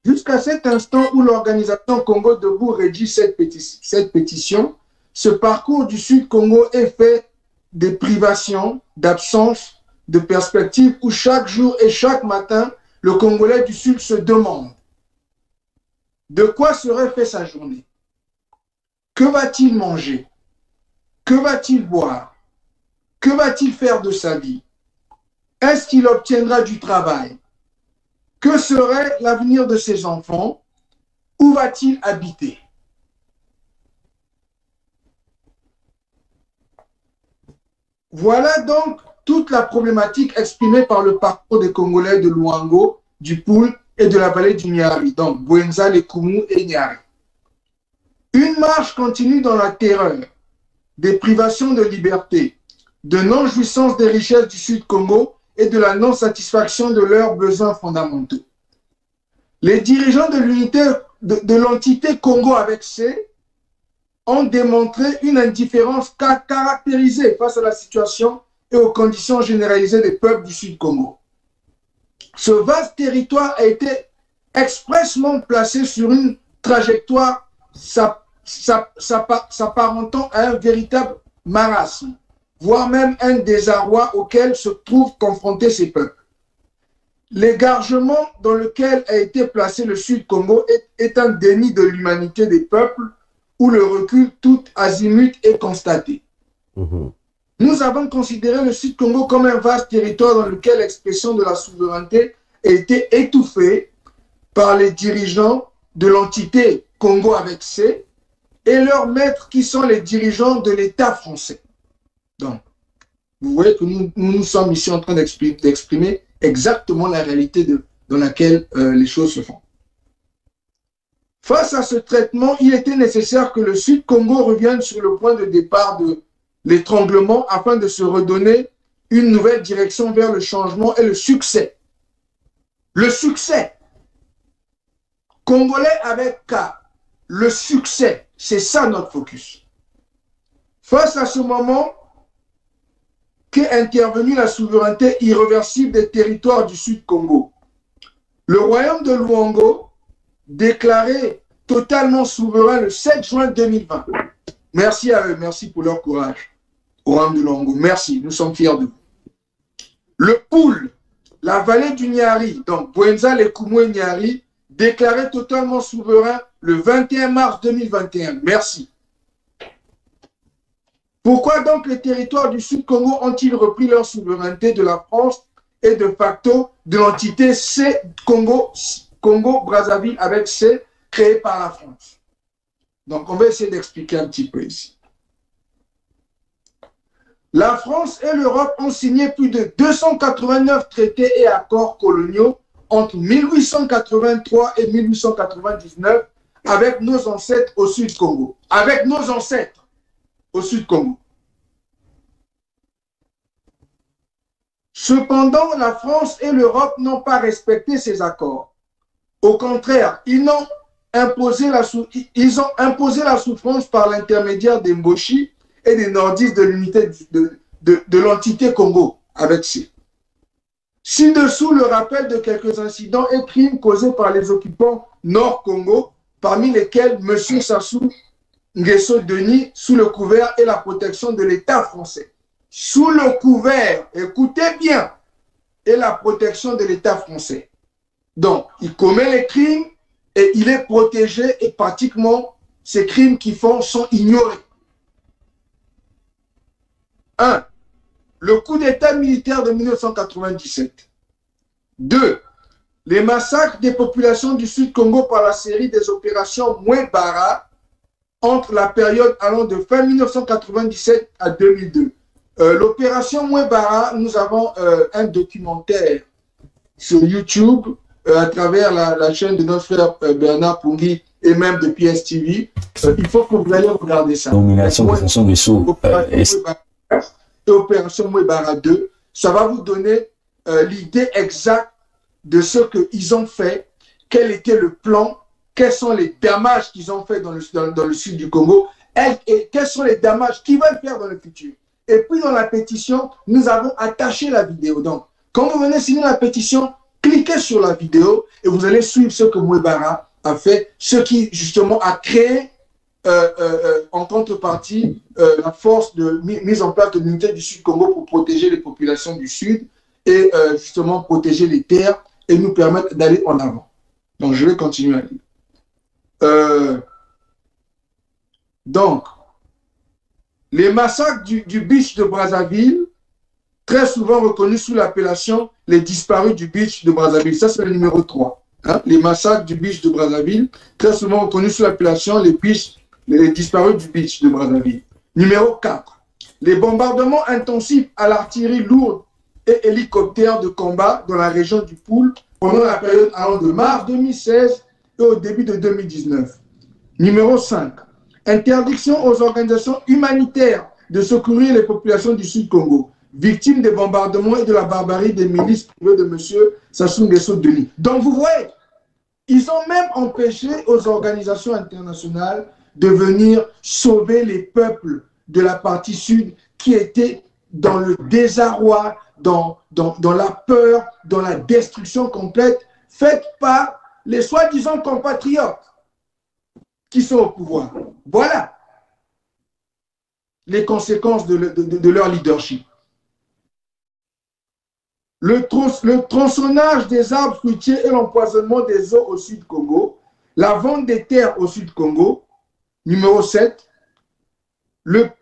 Jusqu'à cet instant où l'organisation Congo Debout rédige cette pétition, ce parcours du Sud-Congo est fait de privations, d'absence, de perspectives où chaque jour et chaque matin, le Congolais du Sud se demande de quoi serait fait sa journée. Que va-t-il manger? Que va-t-il boire? Que va-t-il faire de sa vie? Est-ce qu'il obtiendra du travail? Que serait l'avenir de ses enfants? Où va-t-il habiter? Voilà donc toute la problématique exprimée par le parcours des Congolais de Luango, du Poul et de la vallée du Nyari, donc Bouenza, Lekumu et Nyari. Une marche continue dans la terreur, des privations de liberté, de non-jouissance des richesses du Sud-Congo et de la non-satisfaction de leurs besoins fondamentaux. Les dirigeants de l'unité de l'entité Congo avec C ont démontré une indifférence caractérisée face à la situation et aux conditions généralisées des peuples du Sud-Congo. Ce vaste territoire a été expressément placé sur une trajectoire s'apparentant à un véritable marasme, voire même un désarroi auquel se trouvent confrontés ces peuples. L'égorgement dans lequel a été placé le Sud-Congo est un déni de l'humanité des peuples où le recul tout azimut est constaté. Nous avons considéré le Sud-Congo comme un vaste territoire dans lequel l'expression de la souveraineté a été étouffée par les dirigeants de l'entité Congo avec C et leurs maîtres qui sont les dirigeants de l'État français. Donc, vous voyez que nous sommes ici en train d'exprimer exactement la réalité dans laquelle les choses se font. Face à ce traitement, il était nécessaire que le Sud-Congo revienne sur le point de départ de l'étranglement afin de se redonner une nouvelle direction vers le changement et le succès. Le succès. Congolais avec K. Le succès. C'est ça notre focus. Face à ce moment qu'est intervenue la souveraineté irréversible des territoires du Sud-Congo. Le royaume de Luango, déclaré totalement souverain le 7 juin 2020. Merci à eux, merci pour leur courage. Au royaume de Luango, merci, nous sommes fiers de vous. Le Poul, la vallée du Niari, donc Bouenza, Lekumu et Niari, déclaré totalement souverain le 21 mars 2021. Merci. Pourquoi donc les territoires du Sud-Congo ont-ils repris leur souveraineté de la France et de facto de l'entité C Congo-Brazzaville avec C créée par la France? Donc on va essayer d'expliquer un petit peu ici. La France et l'Europe ont signé plus de 289 traités et accords coloniaux entre 1883 et 1899 avec nos ancêtres au Sud-Congo. Avec nos ancêtres au Sud-Congo. Cependant, la France et l'Europe n'ont pas respecté ces accords. Au contraire, ils ont imposé la souffrance par l'intermédiaire des Mboshi et des nordistes de l'unité de l'entité Congo avec C. Ci-dessous, le rappel de quelques incidents et crimes causés par les occupants Nord-Congo, parmi lesquels M. Sassou Nguesso Denis, sous le couvert et la protection de l'État français. Sous le couvert, écoutez bien, et la protection de l'État français. Donc, il commet les crimes et il est protégé et pratiquement ces crimes qu'ils font sont ignorés. 1. Le coup d'État militaire de 1997. 2. Les massacres des populations du Sud-Congo par la série des opérations Mouébara entre la période allant de fin 1997 à 2002. L'opération Mouébara, nous avons un documentaire sur YouTube à travers la chaîne de notre frère Bernard Pungui et même de PSTV. Il faut que vous allez regarder ça. Nomination de Sassou Nguesso. Opération Mouébara 2, ça va vous donner l'idée exacte de ce qu'ils ont fait, quel était le plan, quels sont les dommages qu'ils ont fait dans le sud du Congo, et quels sont les dommages qu'ils veulent faire dans le futur. Et puis dans la pétition, nous avons attaché la vidéo. Donc, quand vous venez signer la pétition, cliquez sur la vidéo et vous allez suivre ce que Mouébara a fait, ce qui justement a créé en contrepartie la force de mise en place de l'unité du Sud-Congo pour protéger les populations du Sud et justement protéger les terres et nous permettre d'aller en avant. Donc, je vais continuer à lire. Donc, les massacres du beach de Brazzaville, très souvent reconnus sous l'appellation les disparus du beach de Brazzaville. Ça, c'est le numéro 3. Hein? Les massacres du beach de Brazzaville, très souvent reconnus sous l'appellation les disparus du beach de Brazzaville. Numéro 4. Les bombardements intensifs à l'artillerie lourde et hélicoptères de combat dans la région du Poul pendant la période allant de mars 2016 et au début de 2019. Numéro 5. Interdiction aux organisations humanitaires de secourir les populations du Sud-Congo, victimes des bombardements et de la barbarie des milices privées de M. Sassou Nguesso Denis. Donc vous voyez, ils ont même empêché aux organisations internationales de venir sauver les peuples de la partie sud qui étaient dans le désarroi, dans la peur, dans la destruction complète, faite par les soi-disant compatriotes qui sont au pouvoir. Voilà les conséquences de leur leadership. le tronçonnage des arbres fruitiers et l'empoisonnement des eaux au Sud Congo, la vente des terres au Sud Congo, numéro 7,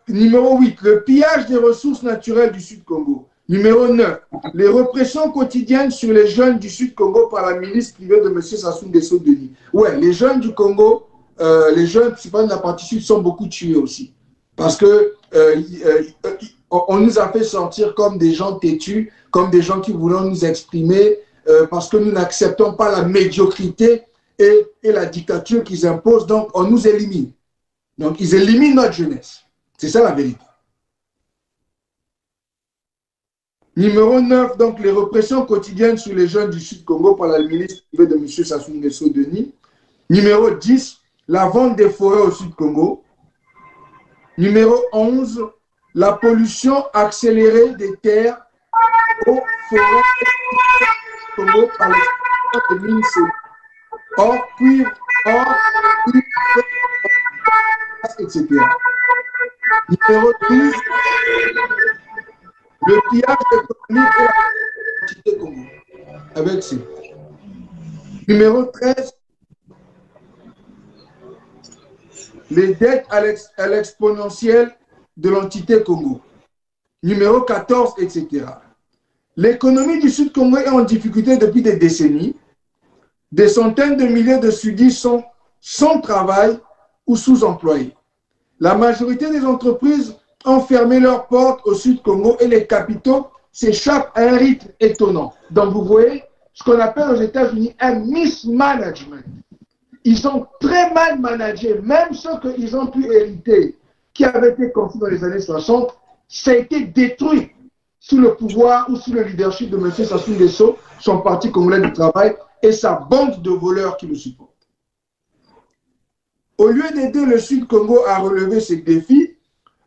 numéro 8, le pillage des ressources naturelles du Sud Congo, numéro 9, les répressions quotidiennes sur les jeunes du Sud Congo par la milice privée de M. Sassou Nguesso Denis. Ouais, les jeunes du Congo, les jeunes principalement de la partie sud sont beaucoup tués aussi, parce que on nous a fait sortir comme des gens têtus, comme des gens qui voulaient nous exprimer, parce que nous n'acceptons pas la médiocrité et la dictature qu'ils imposent, donc on nous élimine. Donc ils éliminent notre jeunesse. C'est ça la vérité. Numéro 9, donc les répressions quotidiennes sur les jeunes du Sud Congo par la milice privée de M. Sassou Nguesso Denis. Numéro 10, la vente des forêts au Sud Congo. Numéro 11, la pollution accélérée des terres aux forêts du Congo par l'exploitation des mines solaires. Or, cuivre, etc. Numéro 12, le pillage économique et la quantité Congo. Avec C. Numéro 13, les dettes à l'exponentielle de l'entité Congo. Numéro 14, etc. L'économie du Sud Congo est en difficulté depuis des décennies. Des centaines de milliers de sudistes sont sans travail ou sous-employés. La majorité des entreprises ont fermé leurs portes au Sud Congo et les capitaux s'échappent à un rythme étonnant. Donc vous voyez ce qu'on appelle aux États-Unis un mismanagement. Ils ont très mal managé, même ce qu'ils ont pu hériter, qui avait été construit dans les années 60, ça a été détruit sous le pouvoir ou sous le leadership de M. Sassou Nguesso, son parti congolais du travail et sa bande de voleurs qui le supportent. Au lieu d'aider le Sud Congo à relever ces défis,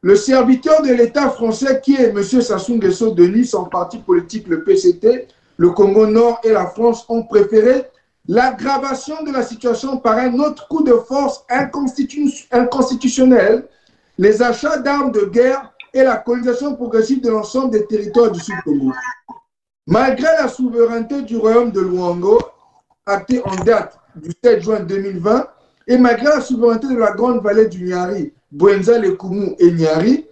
le serviteur de l'État français qui est M. Sassou Nguesso Denis, son parti politique, le PCT, le Congo Nord et la France ont préféré l'aggravation de la situation par un autre coup de force inconstitutionnel, les achats d'armes de guerre et la colonisation progressive de l'ensemble des territoires du Sud Congo. Malgré la souveraineté du royaume de Luango, actée en date du 7 juin 2020, et malgré la souveraineté de la grande vallée du Niari, Bouenza, Lekumu et Niari,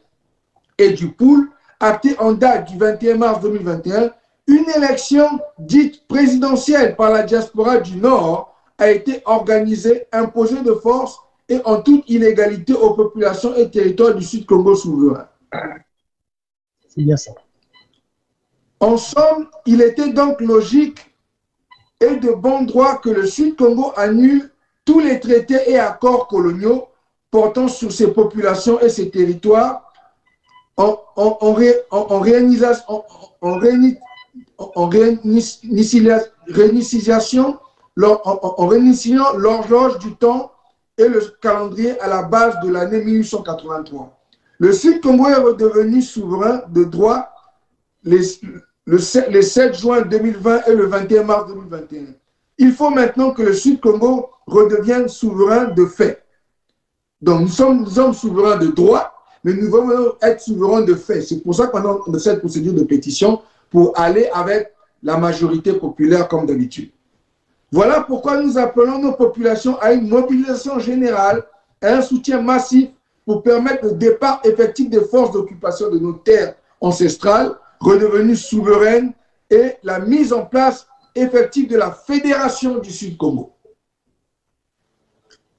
et du Poul, actée en date du 21 mars 2021, une élection dite présidentielle par la diaspora du Nord a été organisée, imposée de force et en toute illégalité aux populations et territoires du Sud Congo souverain. C'est bien ça. En somme, il était donc logique et de bon droit que le Sud Congo annule tous les traités et accords coloniaux portant sur ses populations et ses territoires en réinitiant l'horloge du temps et le calendrier à la base de l'année 1883. Le Sud Congo est redevenu souverain de droit le 7 juin 2020 et le 21 mars 2021. Il faut maintenant que le Sud Congo redevienne souverain de fait. Donc nous sommes souverains de droit, mais nous devons être souverains de fait. C'est pour ça qu'on a cette procédure de pétition pour aller avec la majorité populaire comme d'habitude. Voilà pourquoi nous appelons nos populations à une mobilisation générale, à un soutien massif pour permettre le départ effectif des forces d'occupation de nos terres ancestrales, redevenues souveraines, et la mise en place effective de la Fédération du Sud Congo.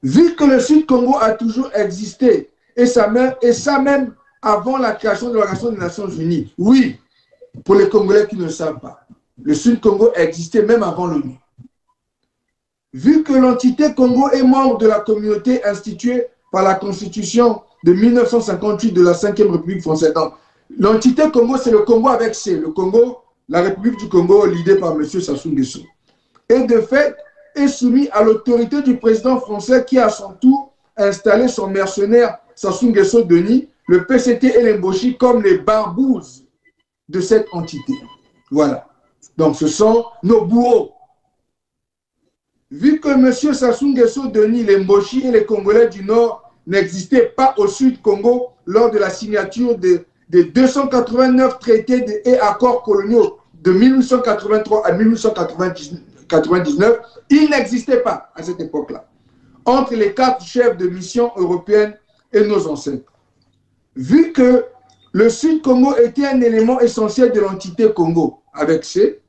Vu que le Sud Congo a toujours existé, et ça même avant la création de l'Organisation des Nations Unies, oui, pour les Congolais qui ne le savent pas, le Sud Congo existait même avant l'ONU. Vu que l'entité Congo est membre de la communauté instituée par la Constitution de 1958 de la 5e République française. L'entité Congo, c'est le Congo avec C, le Congo, la République du Congo, l'idée par M. Sassou Nguesso. Et de fait, est soumis à l'autorité du président français qui, à son tour, a installé son mercenaire Sassou Nguesso Denis, le PCT et les Mboshi comme les barbouzes de cette entité. Voilà. Donc, ce sont nos bourreaux. Vu que M. Sassou Nguesso Denis, les Mboshi et les Congolais du Nord n'existaient pas au Sud Congo lors de la signature des 289 traités et accords coloniaux de 1883 à 1899, il n'existait pas à cette époque-là, entre les 4 chefs de mission européenne et nos ancêtres. Vu que le Sud-Congo était un élément essentiel de l'entité Congo, avec C,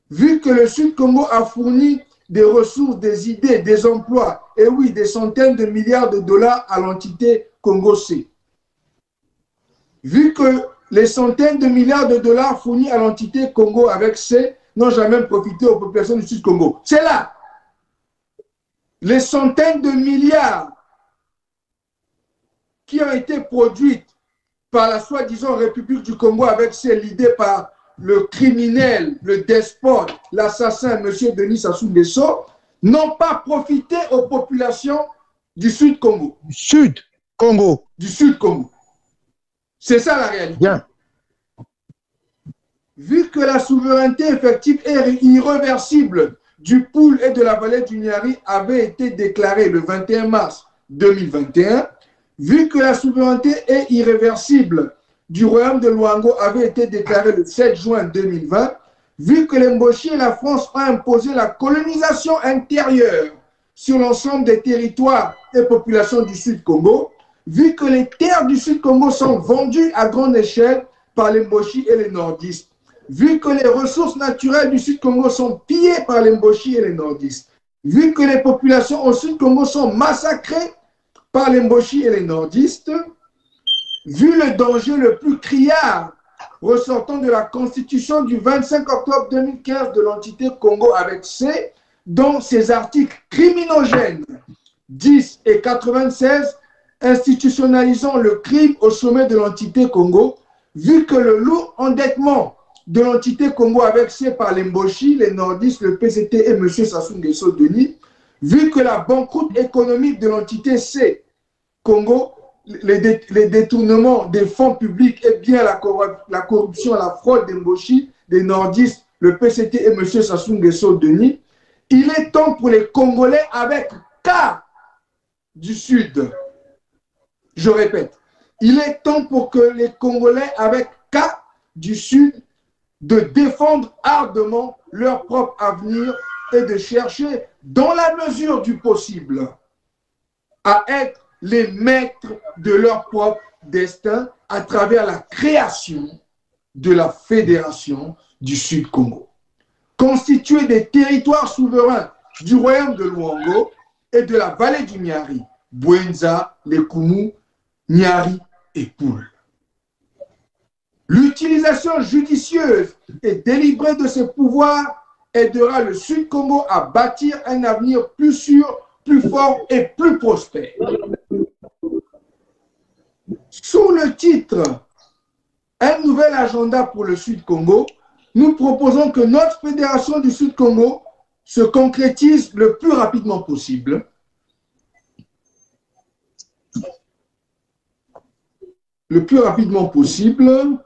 vu que le Sud-Congo a fourni des ressources, des idées, des emplois, et oui, des centaines de milliards de dollars à l'entité Congo-C, vu que les centaines de milliards de dollars fournis à l'entité Congo avec C n'ont jamais profité aux populations du Sud-Congo. C'est là. Les centaines de milliards qui ont été produites par la soi-disant République du Congo avec C, l'idée par le criminel, le despote, l'assassin, M. Denis Sassou Nguesso, n'ont pas profité aux populations du Sud-Congo. Du Sud-Congo. Du Sud-Congo. C'est ça la réalité. Bien. Vu que la souveraineté effective et irréversible du Poul et de la vallée du Niari avait été déclarée le 21 mars 2021, vu que la souveraineté et irréversible du royaume de Luango avait été déclarée le 7 juin 2020, vu que les Mboshi et la France ont imposé la colonisation intérieure sur l'ensemble des territoires et populations du Sud-Congo, vu que les terres du Sud-Congo sont vendues à grande échelle par les Mboshi et les nordistes, vu que les ressources naturelles du Sud-Congo sont pillées par les Mboshi et les nordistes, vu que les populations au Sud-Congo sont massacrées par les Mboshi et les nordistes, vu le danger le plus criard ressortant de la Constitution du 25 octobre 2015 de l'entité Congo avec C, dont ses articles criminogènes 10 et 96 institutionnalisant le crime au sommet de l'entité Congo, vu que le lourd endettement de l'entité Congo avec C par les Mboshi, les nordistes, le PCT et M. Sassou Nguesso Denis, vu que la banqueroute économique de l'entité C Congo, les détournements des fonds publics et bien la corruption, la fraude des Mboshi, des nordistes, le PCT et M. Sassou Nguesso Denis, il est temps pour les Congolais avec K du Sud. Je répète, il est temps pour que les Congolais avec K du Sud de défendre ardemment leur propre avenir et de chercher, dans la mesure du possible, à être les maîtres de leur propre destin à travers la création de la Fédération du Sud-Congo, constituée des territoires souverains du royaume de Luango et de la vallée du Niari, Bwenza, Lekumu, Niari et Poul. L'utilisation judicieuse et délibérée de ces pouvoirs aidera le Sud-Congo à bâtir un avenir plus sûr, plus fort et plus prospère. Sous le titre « Un nouvel agenda pour le Sud-Congo », nous proposons que notre Fédération du Sud-Congo se concrétise le plus rapidement possible. Le plus rapidement possible.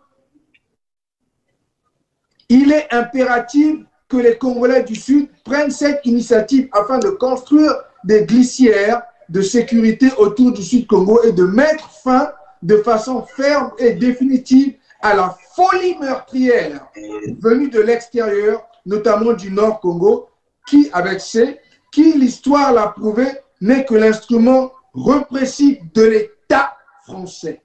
Il est impératif que les Congolais du Sud prennent cette initiative afin de construire des glissières de sécurité autour du Sud-Congo et de mettre fin de façon ferme et définitive à la folie meurtrière venue de l'extérieur, notamment du Nord-Congo, qui, avec C, qui, l'histoire l'a prouvé, n'est que l'instrument répressif de l'État français.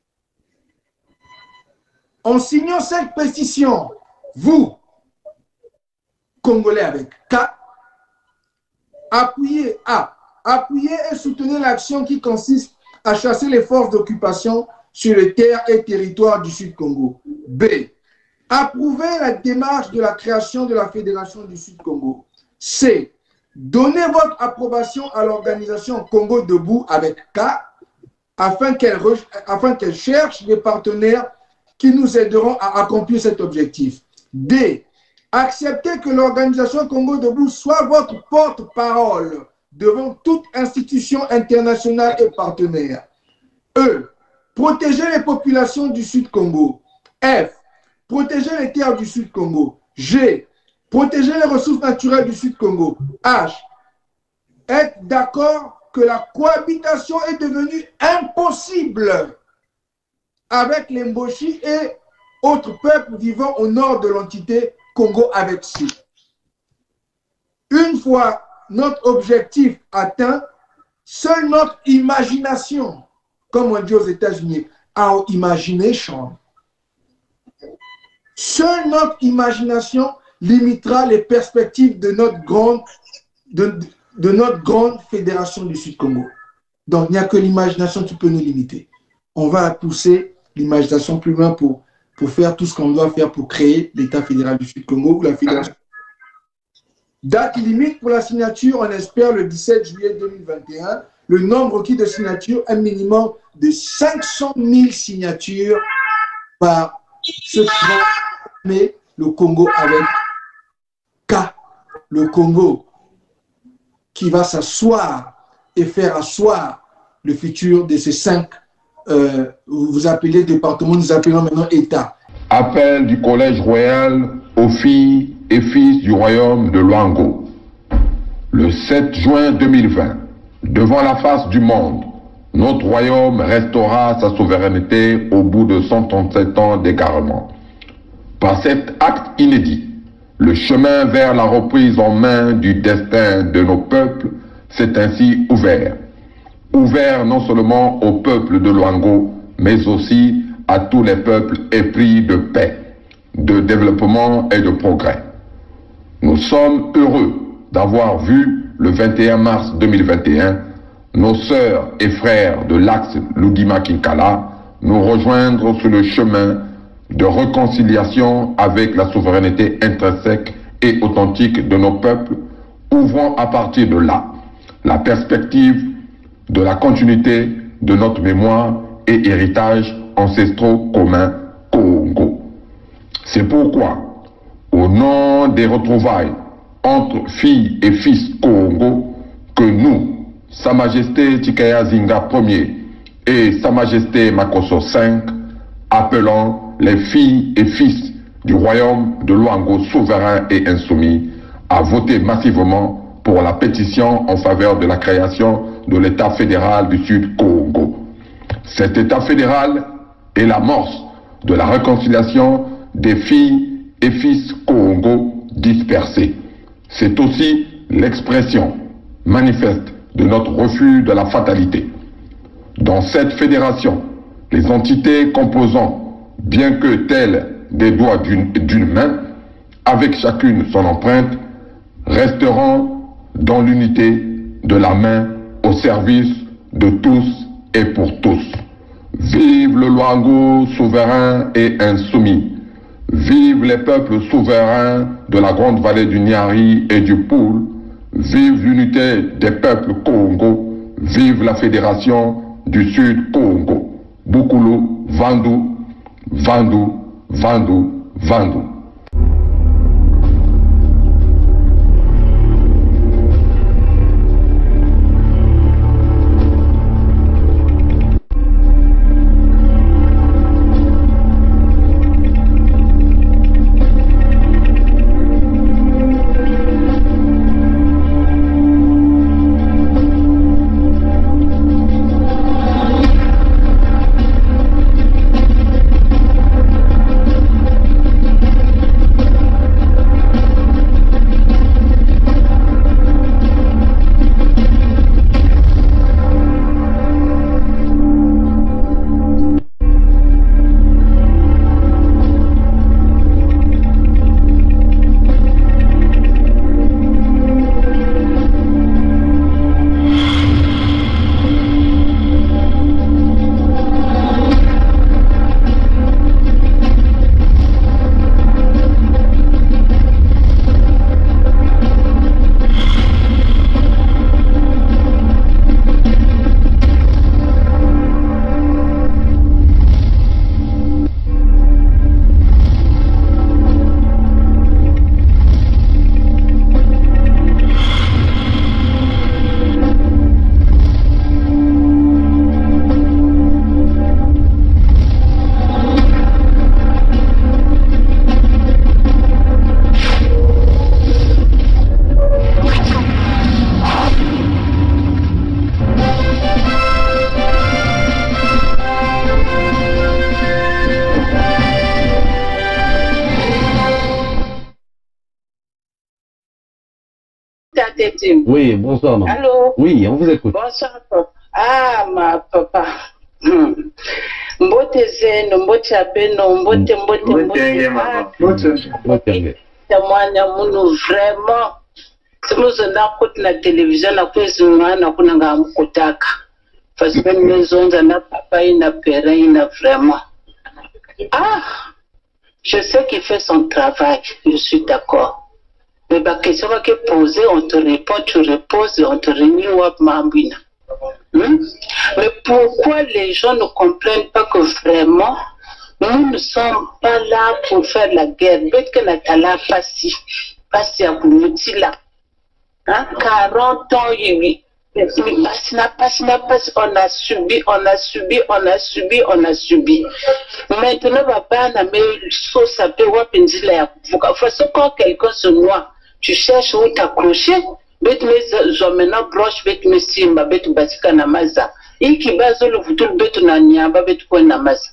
En signant cette pétition, vous, Congolais avec K, appuyez et soutenez l'action qui consiste à chasser les forces d'occupation sur les terres et territoires du Sud-Congo. B. Approuvez la démarche de la création de la Fédération du Sud-Congo. C. Donnez votre approbation à l'organisation Congo Debout avec K afin qu'elle cherche des partenaires qui nous aideront à accomplir cet objectif. D. Acceptez que l'organisation Congo Debout soit votre porte-parole devant toute institution internationale et partenaire. E. Protégez les populations du Sud-Congo. F. Protégez les terres du Sud-Congo. G. Protégez les ressources naturelles du Sud-Congo. H. Être d'accord que la cohabitation est devenue impossible avec les Mboshi et autres peuples vivant au nord de l'entité Congo avec C. Une fois notre objectif atteint, seule notre imagination, comme on dit aux États-Unis, our imagination, seule notre imagination limitera les perspectives de notre grande fédération du Sud-Congo. Donc, il n'y a que l'imagination qui peut nous limiter. On va pousser l'imagination plus loin pour faire tout ce qu'on doit faire pour créer l'État fédéral du Sud-Congo ou la fédération. Date limite pour la signature, on espère le 17 juillet 2021. Le nombre requis de signatures, un minimum de 500 000 signatures par ce qui va former le Congo avec K. Le Congo qui va s'asseoir et faire asseoir le futur de ces 5, vous appelez départements, nous appelons maintenant État. Appel du Collège royal aux filles et fils du royaume de Luango. Le 7 juin 2020, devant la face du monde, notre royaume restaura sa souveraineté au bout de 137 ans d'égarement. Par cet acte inédit, le chemin vers la reprise en main du destin de nos peuples s'est ainsi ouvert. Ouvert non seulement au peuple de Luango, mais aussi à tous les peuples épris de paix, de développement et de progrès. Nous sommes heureux d'avoir vu le 21 mars 2021 nos sœurs et frères de l'axe Lugima-Kinkala nous rejoindre sur le chemin de réconciliation avec la souveraineté intrinsèque et authentique de nos peuples, ouvrant à partir de là la perspective de la continuité de notre mémoire et héritage ancestraux communs Congo. C'est pourquoi, au nom des retrouvailles entre filles et fils Congo, que nous, Sa Majesté Tikaya Zinga Ier et Sa Majesté Makosso V, appelons les filles et fils du royaume de Luango souverain et insoumis à voter massivement pour la pétition en faveur de la création de l'État fédéral du Sud-Congo. Cet État fédéral est l'amorce de la réconciliation des filles et fils Congo dispersés. C'est aussi l'expression manifeste de notre refus de la fatalité. Dans cette fédération, les entités composant, bien que telles des doigts d'une main, avec chacune son empreinte, resteront dans l'unité de la main au service de tous et pour tous. Vive le Luango souverain et insoumis. Vive les peuples souverains de la grande vallée du Niari et du Poul. Vive l'unité des peuples Congo. Vive la fédération du Sud Congo. Bukulu, Vandu, Vandu, Vandu, Vandu. Tetim. Oui, bonsoir, maman. Allô? Oui, on vous écoute. Bonsoir, papa. Ah, ma papa. Mbote zeno, mbote abeno, mbote. Tamanya munu vraiment. Si nous avons la télévision, la télévision, na kunanga mukotaka. Parce que maison, na papa, il n'a père, il n'a vraiment. Ah! Je sais qu'il fait son travail, je suis d'accord. Mais la question qui est posée, on te répond, tu reposes, on te remet. Mais pourquoi les gens ne comprennent pas que vraiment, nous ne sommes pas là pour faire la guerre. Peut-être que Natala passi à Boumutila. 40 ans, on a subi. Maintenant, papa n'a mis sauce à pewa penzila ya kuvuka. Façon quand quelqu'un se noie, tu cherches où t'accrocher. Bet mes zomena broche, bet mes simba, bet basika namaza. Iki bazo le vutul bet na nyamba, bet kwa namaza.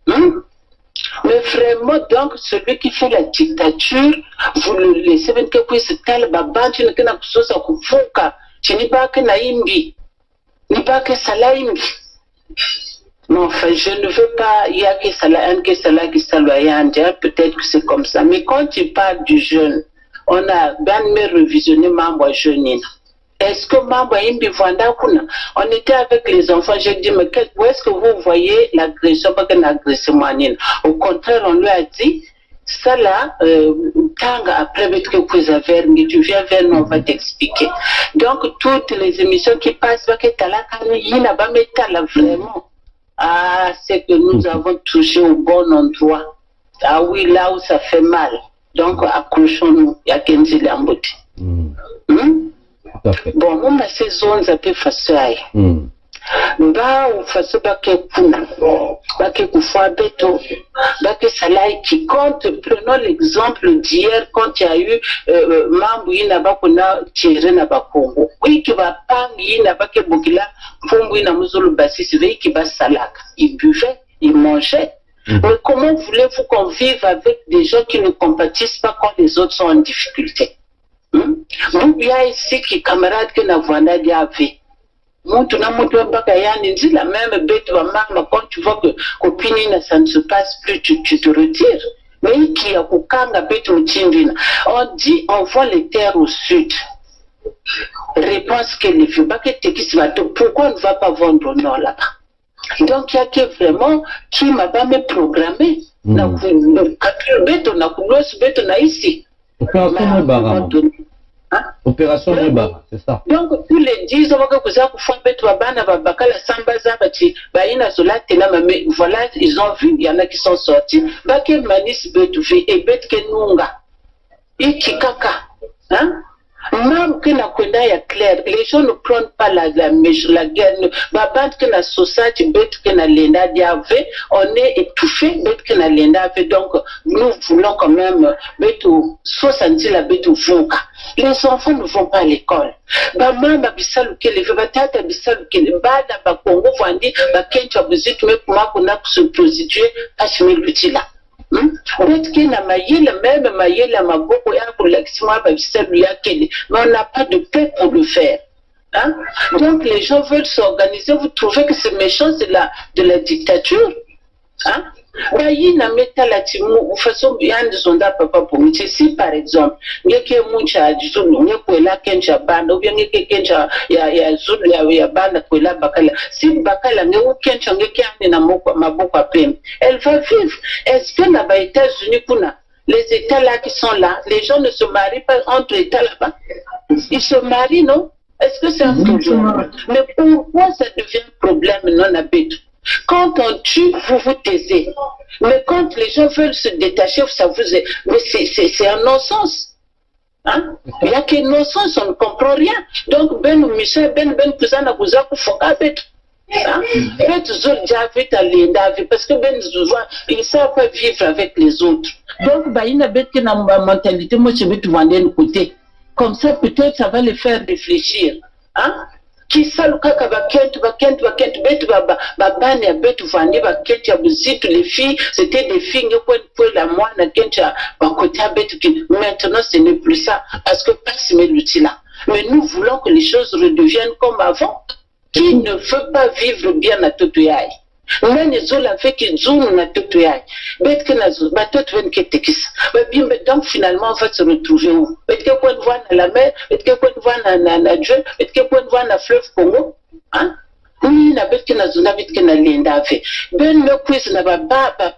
Mais vraiment, donc, celui qui fait la dictature, vous le laissez, ben que puisse tel baban, tu n'as qu'à kusosa kuvuka. Tu n'es pas que naïmbi, ni pas que salaïmbi. Non, enfin, je ne veux pas, il y a que salaïm, que salaïm, que salaïm, peut-être que c'est comme ça. Mais quand tu parles du jeune, on a bien revisionné membre jeune. Est-ce que membre imbi vanda kuna? On était avec les enfants, j'ai dit, mais où est-ce que vous voyez l'agression, pas qu'une agression manine? Au contraire, on lui a dit, ça là, tant après que vous avez, mais tu viens vers nous, on va t'expliquer. Donc, toutes les émissions qui passent, vraiment. Ah, c'est que nous avons touché au bon endroit. Ah oui, là où ça fait mal. Donc, accrochons-nous. Il y a Kenji Lambote. Bon, moi, ma saison, ça peut faire ça. Ba ou façon baké kuna baké kufwa beto baké salai qui compte. Prenons l'exemple d'hier quand il y a eu mambu ina bakuna tiré na bakongo oui qui va pangi ina baké bokila fumbu ina muzulu basisi veille qui va salaka, il buvait, il mangeait. Mais comment voulez-vous qu'on vive avec des gens qui ne compatissent pas quand les autres sont en difficulté? Donc il y a ici qui camarades que na vanda diavé. Montu na montu mbaka yani dit la même bête wa mama quand tu vois que copine ça ne se passe plus tu te retires. Mais qui a kukanga bête mutindina. On dit on voit les terres au sud. Réponse que les vieux baké tekis va pourquoi on ne va pas vendre non là-bas? Donc il y a que vraiment qui m'a pas me programmé. Na ku bête na kulos bête na ici. Opération Mubara, c'est ça. Donc, tous les 10 ans que vous avez fait, voilà, ils ont vu, il y en a qui sont sortis. Baké Manis Betouvé et Betke Nunga. Et Kikaka. Même que la Kona est clair, les gens ne prennent pas la guerre. Babant que la société, Betke na Lenda Diave, on est étouffé, Betke na Lenda. Donc, nous voulons quand même Betou, 70 la Betou Vuka. Les enfants ne vont pas à l'école. Maman babisalu kele batata bisalu kele bada bakongo vandi bakencha buzit me kuma kuna se prostituer ashime lutila. Betke na mayela même mayela maboko ya pour l'action babisalu ya kele. Mais on n'a pas de paix pour le faire. Donc les gens veulent s'organiser. Vous trouvez que c'est méchant, c'est de la dictature? Si par exemple, elle va vivre. Est-ce que là-bas, États-Unis, les États là qui sont là, les gens ne se marient pas entre États là-bas. Ils se marient, non? Est-ce que c'est un problème? Mais pourquoi ça devient un problème non habituel? Quand on tue, vous vous taisez. Mais quand les gens veulent se détacher, ça vous est... Mais c'est un non-sens. Il n'y a que non-sens, on ne comprend rien. Donc, Ben Michel, Ben Cousin, Abouza, Fouka, Bet. Parce que Ben Zouva, ils ne savent pas vivre avec les autres. Donc, il y a une mentalité, moi, je vais te vendre un côté. Comme ça, peut-être, ça va les faire réfléchir. Qui saluka bakent betu babane ya betu vandi bakent ya buzitu les filles c'était des filles pour la moine kent ya bakota betu. Maintenant ce n'est plus ça parce que passe mes l'outil là Mais nous voulons que les choses redeviennent comme avant. Qui ne veut pas vivre bien à Totoyaï? Donc finalement on va se retrouver où? La mer, fleuve Congo, hein? Oui, na bet na zona bit na lenda fe ben no quiz na ba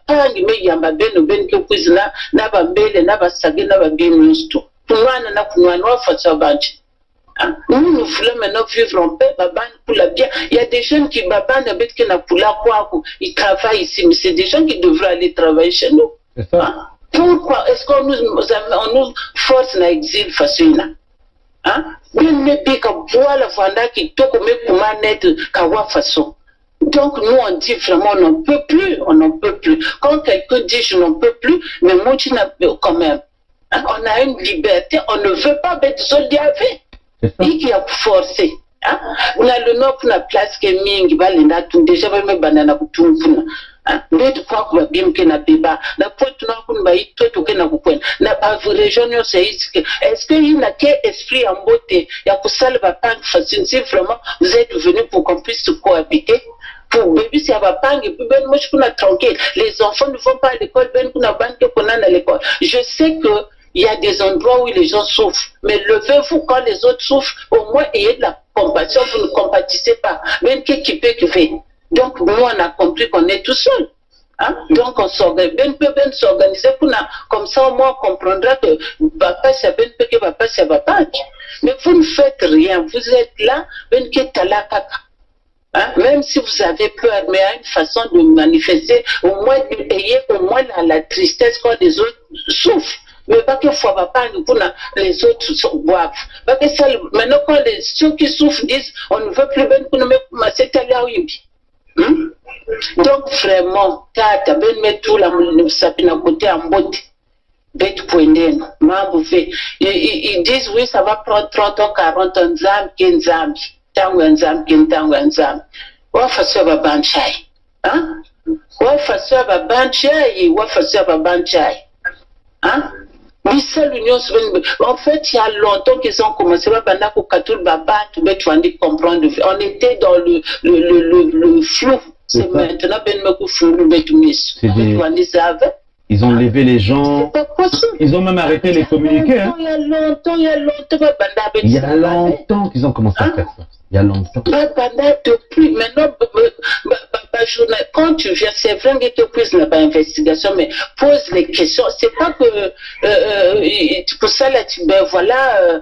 pangi me yamba ben ke quiz na ba mbele na ba sage na ba bimusto kunwana na kunwana wa fatsa banchi. Nous voulons maintenant vivre en paix, pour la bien. Il y a des jeunes qui ils travaillent ici, mais c'est des gens qui devraient aller travailler chez nous. Hein? Pourquoi est-ce qu'on nous force à l'exil facile? Donc nous on dit vraiment on n'en peut plus, on n'en peut plus. Quand quelqu'un dit je n'en peux plus, mais moi tu n'as quand même. On a une liberté, on ne veut pas mettre soldats. Et qui a forcé. On a le nom pour la place qui est mingi, déjà même banana pour tout le monde. L'autre fois qu'on va bien qu'il n'a pas, la pointe non qu'on va y tout aucun n'a pas. La région c'est est-ce qu'il y a quel esprit en beauté? Il y a que ça le va pas facile. Si vraiment vous êtes venu pour qu'on puisse cohabiter. Pour bébé si va pas et puis ben moi je peux tranquille. Les enfants ne vont pas à l'école, ben qu'on a banque qu'on a à l'école. Je sais que il y a des endroits où les gens souffrent. Mais levez-vous quand les autres souffrent. Au moins, ayez de la compassion. Vous ne compatissez pas. Même qui peut que fait. Donc, nous, on a compris qu'on est tout seul. Donc, on s'organise. Ben s'organiser comme ça, au moins, on comprendra que papa, c'est ben que papa, c'est papa. Mais vous ne faites rien. Vous êtes là, ben qui est à la caca. Même si vous avez peur, mais il y a une façon de manifester. Au moins, ayez au moins la tristesse quand les autres souffrent. Mais pas que faut pas les autres boivent. Pas que ça, maintenant quand ceux qui souffrent disent on ne veut plus ben qu'on ne met c'est allé à Wimbi. Donc vraiment, t'as ben mettre tout la sapina côté en botte. Bête poindé, mambo fait. Ils disent oui ça va prendre 30 ans, 40 ans, zam, 15 ans, tango un zam, 15 ans un zam. Wa façon va banchai. Hein? Wa façon va banchai, wa façon va banchai. Hein? En fait, il y a longtemps qu'ils ont commencé à comprendre. On était dans le flou. C'est maintenant ils ont levé les gens. Ils ont même arrêté les communiqués. Hein. Il y a longtemps qu'ils ont commencé à faire ça. Il y a longtemps. Depuis maintenant, quand tu viens, c'est vrai que tu poses la investigation, mais pose les questions. C'est pas que pour ça là, voilà,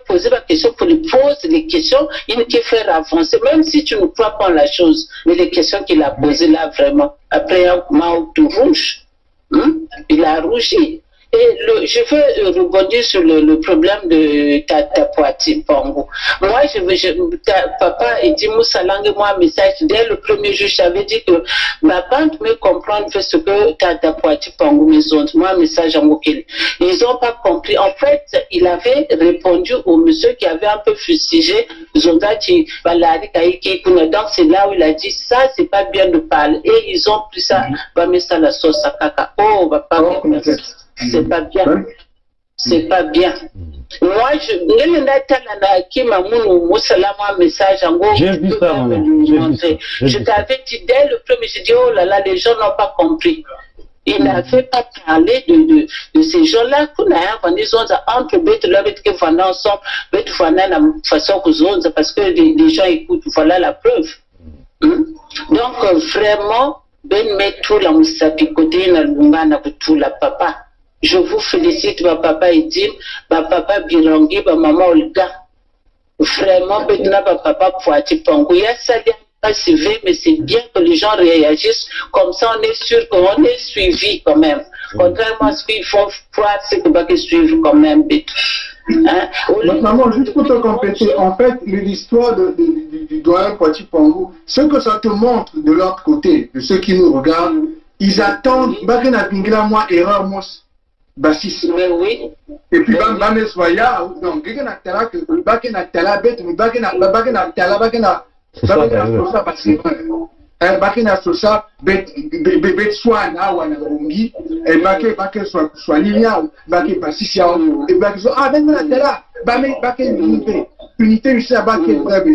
poser la question pour lui poser les questions, il peut faire avancer, même si tu ne crois pas en la chose, mais les questions qu'il a posées là vraiment. Après un moment tout rouge, il a rougi. Et je veux rebondir sur le problème de Tatapoati Pango. Moi, papa et dit Moussalang, moi, un message. Dès le premier jour, j'avais dit que ma bande me comprendre ce que Tatapoati Pango me ont. Moi, un message en Mokele. Ils n'ont pas compris. En fait, il avait répondu au monsieur qui avait un peu fustigé Zondati Valari Kaiki. Donc, c'est là où il a dit ça, c'est pas bien de parler. Et ils ont pris ça, va mettre ça la sauce à caca. Oh, va pas c'est pas bien. C'est pas bien. Moi, je t'avais dit dès le premier, j'ai dit, oh là là, les gens n'ont pas compris. Il n'avait pas parlé de ces gens-là. Ils ont entre bêtes là, bêtes que voilà ensemble, bêtes voilà la façon que vous parce que les gens écoutent, voilà la preuve. Donc, vraiment, ben mettre tout la moussapi côté, na lumana tout la papa. Je vous félicite, ma papa Edim, ma papa Birangi, ma maman Olga. Vraiment, maintenant, ma papa Poati Pango. Il y a ça, pas suivi, mais c'est bien que les gens réagissent. Comme ça, on est sûr qu'on est suivi quand même. Contrairement à ce qu'ils font croire, c'est qu'on va suivre quand même. Hein? Maman, juste pour te compléter, en fait, l'histoire du doyen Poati Pango, ce que ça te montre de l'autre côté, de ceux qui nous regardent, ils attendent, Bakena Pingla, moi, erreur, moi. Bassis. Mais oui. Et puis, Bamé Soya, donc, Bakena Tala, Bakena Tala, Bakena Tala, Bakena. bake na sosa bet swana wana bongi bake soit linia bake pasisia et bake so ah ben na tela bake unité ça bake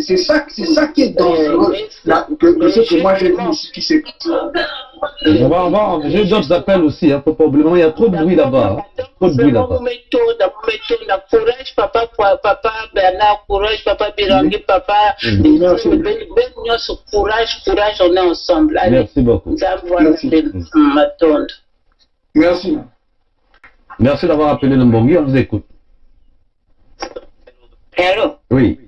c'est ça qui est dangereux là que ce que moi j'ai vu aussi qui s'est j'ai d'autres appels aussi, hein, probablement il y a trop de bruit là-bas. Trop de bruit là-bas. Courage, papa Bernard, courage, papa Birangi, papa. Courage, on est ensemble. Allez. Merci beaucoup. Merci. Merci d'avoir appelé le Mbongi, on vous écoute. Allô? Oui.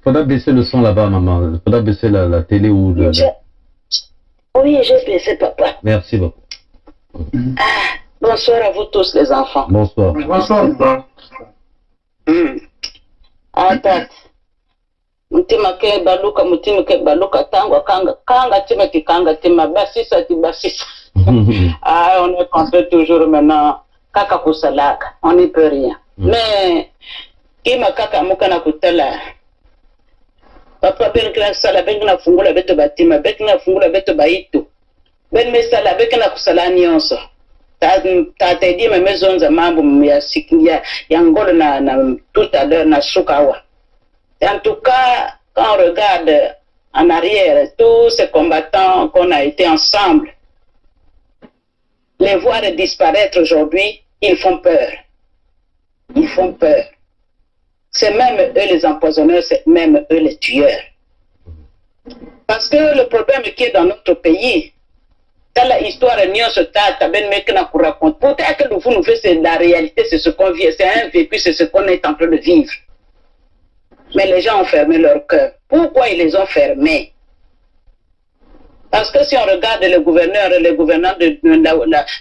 Faudra baisser le son là-bas, maman. Faudra baisser la télé ou le... Oui, j'ai baissé, papa. Merci beaucoup. Bonsoir à vous tous, les enfants. Bonsoir. Bonsoir. Attends. Mutima ke baluka tango kanga tima ki kanga tima basisa ti basisa. Ah, on est content toujours maintenant kaka kusalaka. On n'y peut rien. Mais kima kaka muka na kutala. Papa ben kila sala ben na fungula beto batima ben na fungula beto baito ben mesala ben na kusala nyonso ta te di me maison za mambo ya sikia ya ngolo na tout à l'heure na sukawa. En tout cas, quand on regarde en arrière tous ces combattants qu'on a été ensemble, les voir disparaître aujourd'hui, ils font peur. Ils font peur. C'est même eux les empoisonneurs, c'est même eux les tueurs. Parce que le problème qui est dans notre pays, dans la histoire, peut-être que vous nous faites, c'est la réalité, c'est ce qu'on vit, c'est un vécu, c'est ce qu'on est en train de vivre. Mais les gens ont fermé leur cœur. Pourquoi ils les ont fermés? Parce que si on regarde le gouverneur et les gouvernants de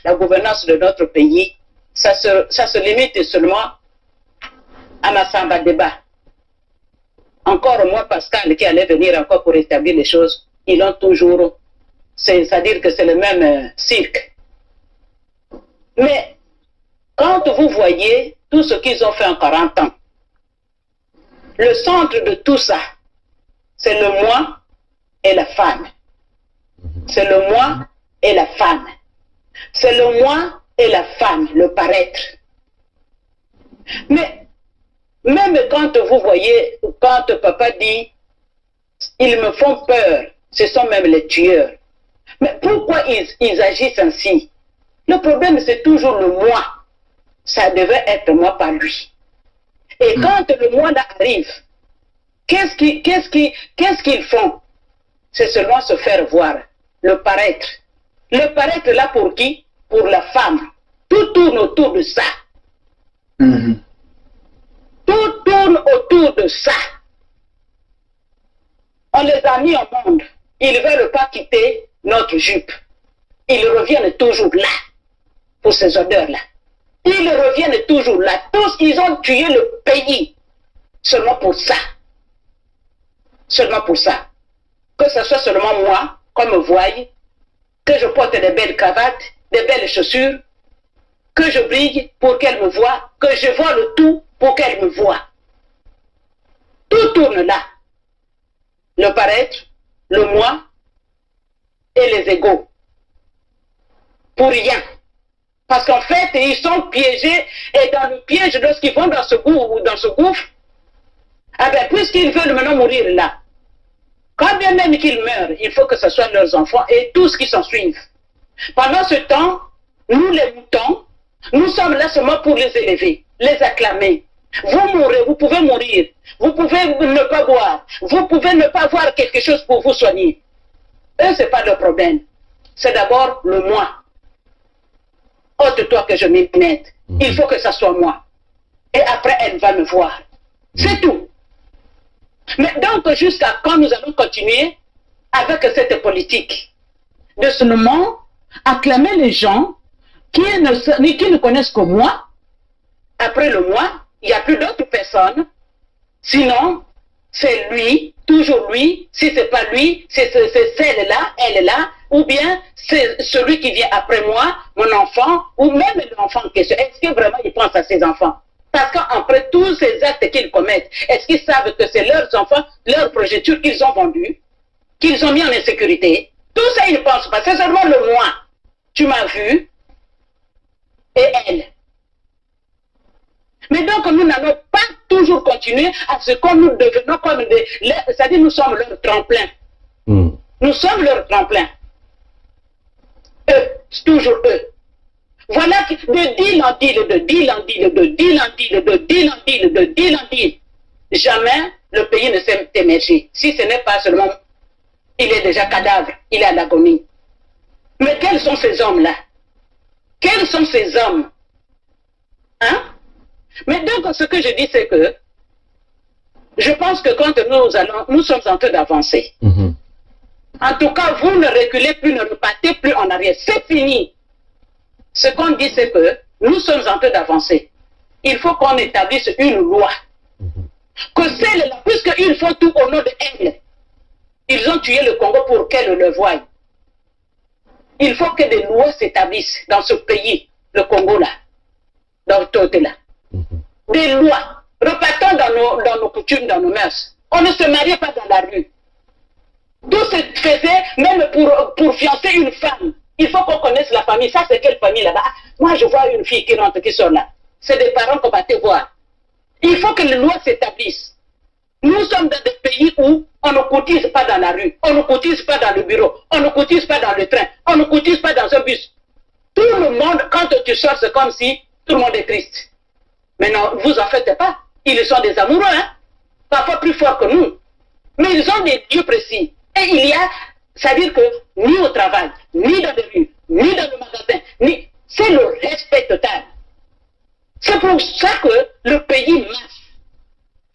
la gouvernance de notre pays, ça se limite seulement à Massamba Débat. Encore moi, Pascal, qui allait venir encore pour établir les choses, ils l'ont toujours. C'est-à-dire que c'est le même cirque. Mais quand vous voyez tout ce qu'ils ont fait en 40 ans, le centre de tout ça, c'est le moi et la femme. C'est le moi et la femme. C'est le moi et la femme, le paraître. Mais même quand vous voyez, quand papa dit, ils me font peur, ce sont même les tueurs. Mais pourquoi ils agissent ainsi? Le problème, c'est toujours le moi. Ça devait être moi par lui. Et quand le moi là arrive, qu'est-ce qu'ils font? C'est seulement se faire voir, le paraître. Le paraître là pour qui? Pour la femme. Tout tourne autour de ça. Tout tourne autour de ça. On les a mis au monde. Ils ne veulent pas quitter notre jupe. Ils reviennent toujours là, pour ces odeurs-là. Ils reviennent toujours là. Tous, ils ont tué le pays. Seulement pour ça. Seulement pour ça. Que ce soit seulement moi, qu'on me voie, que je porte des belles cravates, des belles chaussures, que je brille pour qu'elle me voie, que je vois le tout pour qu'elle me voie. Tout tourne là. Le paraître, le moi et les égaux. Pour rien. Parce qu'en fait, ils sont piégés et dans le piège, lorsqu'ils vont dans ce gouffre, ah ben, puisqu'ils veulent maintenant mourir là, quand bien même qu'ils meurent, il faut que ce soit leurs enfants et tous qui s'en suivent. Pendant ce temps, nous les moutons, nous sommes là seulement pour les élever, les acclamer. Vous mourrez, vous pouvez mourir, vous pouvez ne pas boire, vous pouvez ne pas avoir quelque chose pour vous soigner. Eux, ce n'est pas le problème. C'est d'abord le moi. Ôte-toi que je m'y mette. Il faut que ça soit moi. Et après, elle va me voir. C'est tout. Mais donc, jusqu'à quand nous allons continuer avec cette politique de seulement acclamer les gens qui ne connaissent que moi. Après le moi, il n'y a plus d'autres personnes. Sinon, c'est lui, toujours lui. Si ce n'est pas lui, c'est celle-là, elle est là. Ou bien c'est celui qui vient après moi, mon enfant, ou même l'enfant en question. Est-ce que vraiment ils pensent à ses enfants? Parce qu'après tous ces actes qu'ils commettent, est-ce qu'ils savent que c'est leurs enfants, leurs progétures qu'ils ont vendus, qu'ils ont mis en insécurité. Tout ça, ils ne pensent pas. C'est seulement le moi. Tu m'as vu et elle. Mais donc, nous n'allons pas toujours continuer à ce que nous devenons comme des... C'est-à-dire, nous sommes leur tremplin. Nous sommes leur tremplin. Eux, c'est toujours eux. Voilà que de deal en deal, de deal en deal, de deal en deal, de deal en deal, de deal en deal. Jamais le pays ne s'est émergé. Si ce n'est pas seulement, il est déjà cadavre, il est à l'agonie. Mais quels sont ces hommes-là? Quels sont ces hommes? Hein? Mais donc, ce que je dis, c'est que je pense que quand nous sommes en train d'avancer, en tout cas, vous ne reculez plus, ne repartez plus en arrière. C'est fini. Ce qu'on dit, c'est que nous sommes en train d'avancer. Il faut qu'on établisse une loi. Que celle-là, puisqu'ils font tout au nom de elle, ils ont tué le Congo pour qu'elle le voie. Il faut que des lois s'établissent dans ce pays, le Congo-là, dans tout là. Des lois. Repartons dans nos coutumes, dans nos mœurs. On ne se mariait pas dans la rue. Tout se faisait, même pour fiancer une femme. Il faut qu'on connaisse la famille. Ça, c'est quelle famille là-bas? Moi, je vois une fille qui rentre, qui sort là. C'est des parents qu'on va te voir. Il faut que les lois s'établissent. Nous sommes dans des pays où on ne cotise pas dans la rue, on ne cotise pas dans le bureau, on ne cotise pas dans le train, on ne cotise pas dans un bus. Tout le monde, quand tu sors, c'est comme si tout le monde est triste. Mais non, vous en faites pas. Ils sont des amoureux, hein? Parfois plus forts que nous. Mais ils ont des lieux précis. Et il y a, c'est-à-dire que ni au travail, ni dans les rues, ni dans le magasin, ni... c'est le respect total. C'est pour ça que le pays marche.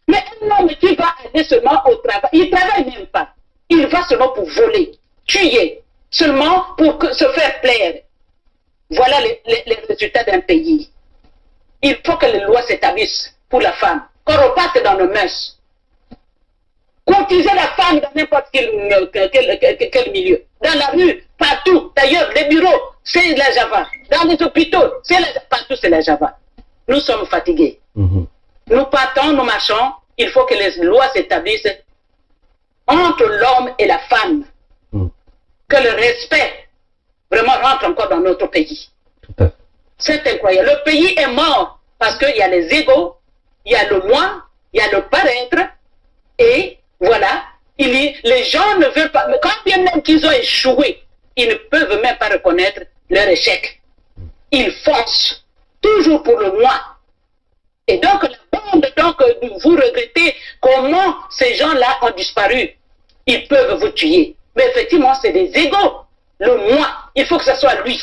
Mais un homme qui va aller seulement au travail, il ne travaille même pas. Il va seulement pour voler, tuer, seulement pour se faire plaire. Voilà les résultats d'un pays. Il faut que les lois s'établissent pour la femme, qu'on reparte dans nos mœurs. Cotiser la femme dans n'importe quel milieu. Dans la rue, partout. D'ailleurs, les bureaux, c'est la Java. Dans les hôpitaux, partout c'est la Java. Nous sommes fatigués. Nous partons, nous marchons. Il faut que les lois s'établissent entre l'homme et la femme. Que le respect vraiment rentre encore dans notre pays. C'est incroyable. Le pays est mort parce qu'il y a les égos, il y a le moi, il y a le paraître, et voilà, les gens ne veulent pas, mais quand bien même qu'ils ont échoué, ils ne peuvent même pas reconnaître leur échec. Ils foncent toujours pour le moi. Et donc, la bande, donc, vous regrettez comment ces gens-là ont disparu. Ils peuvent vous tuer. Mais effectivement, c'est des égos. Le moi, il faut que ce soit lui.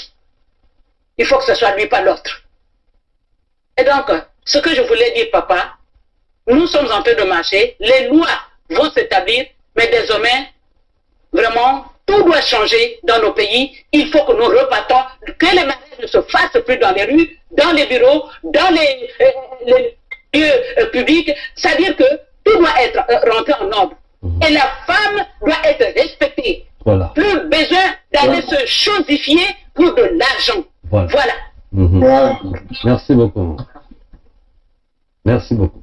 Il faut que ce soit lui, pas l'autre. Et donc, ce que je voulais dire, papa, nous sommes en train de marcher, les lois vont s'établir, mais désormais, vraiment, tout doit changer dans nos pays. Il faut que nous repartons, que les mariages ne se fassent plus dans les rues, dans les bureaux, dans les lieux publics. C'est-à-dire que tout doit être rentré en ordre. Et la femme doit être respectée. Voilà. Plus besoin d'aller se chosifier pour de l'argent. Voilà. Merci beaucoup. Merci beaucoup.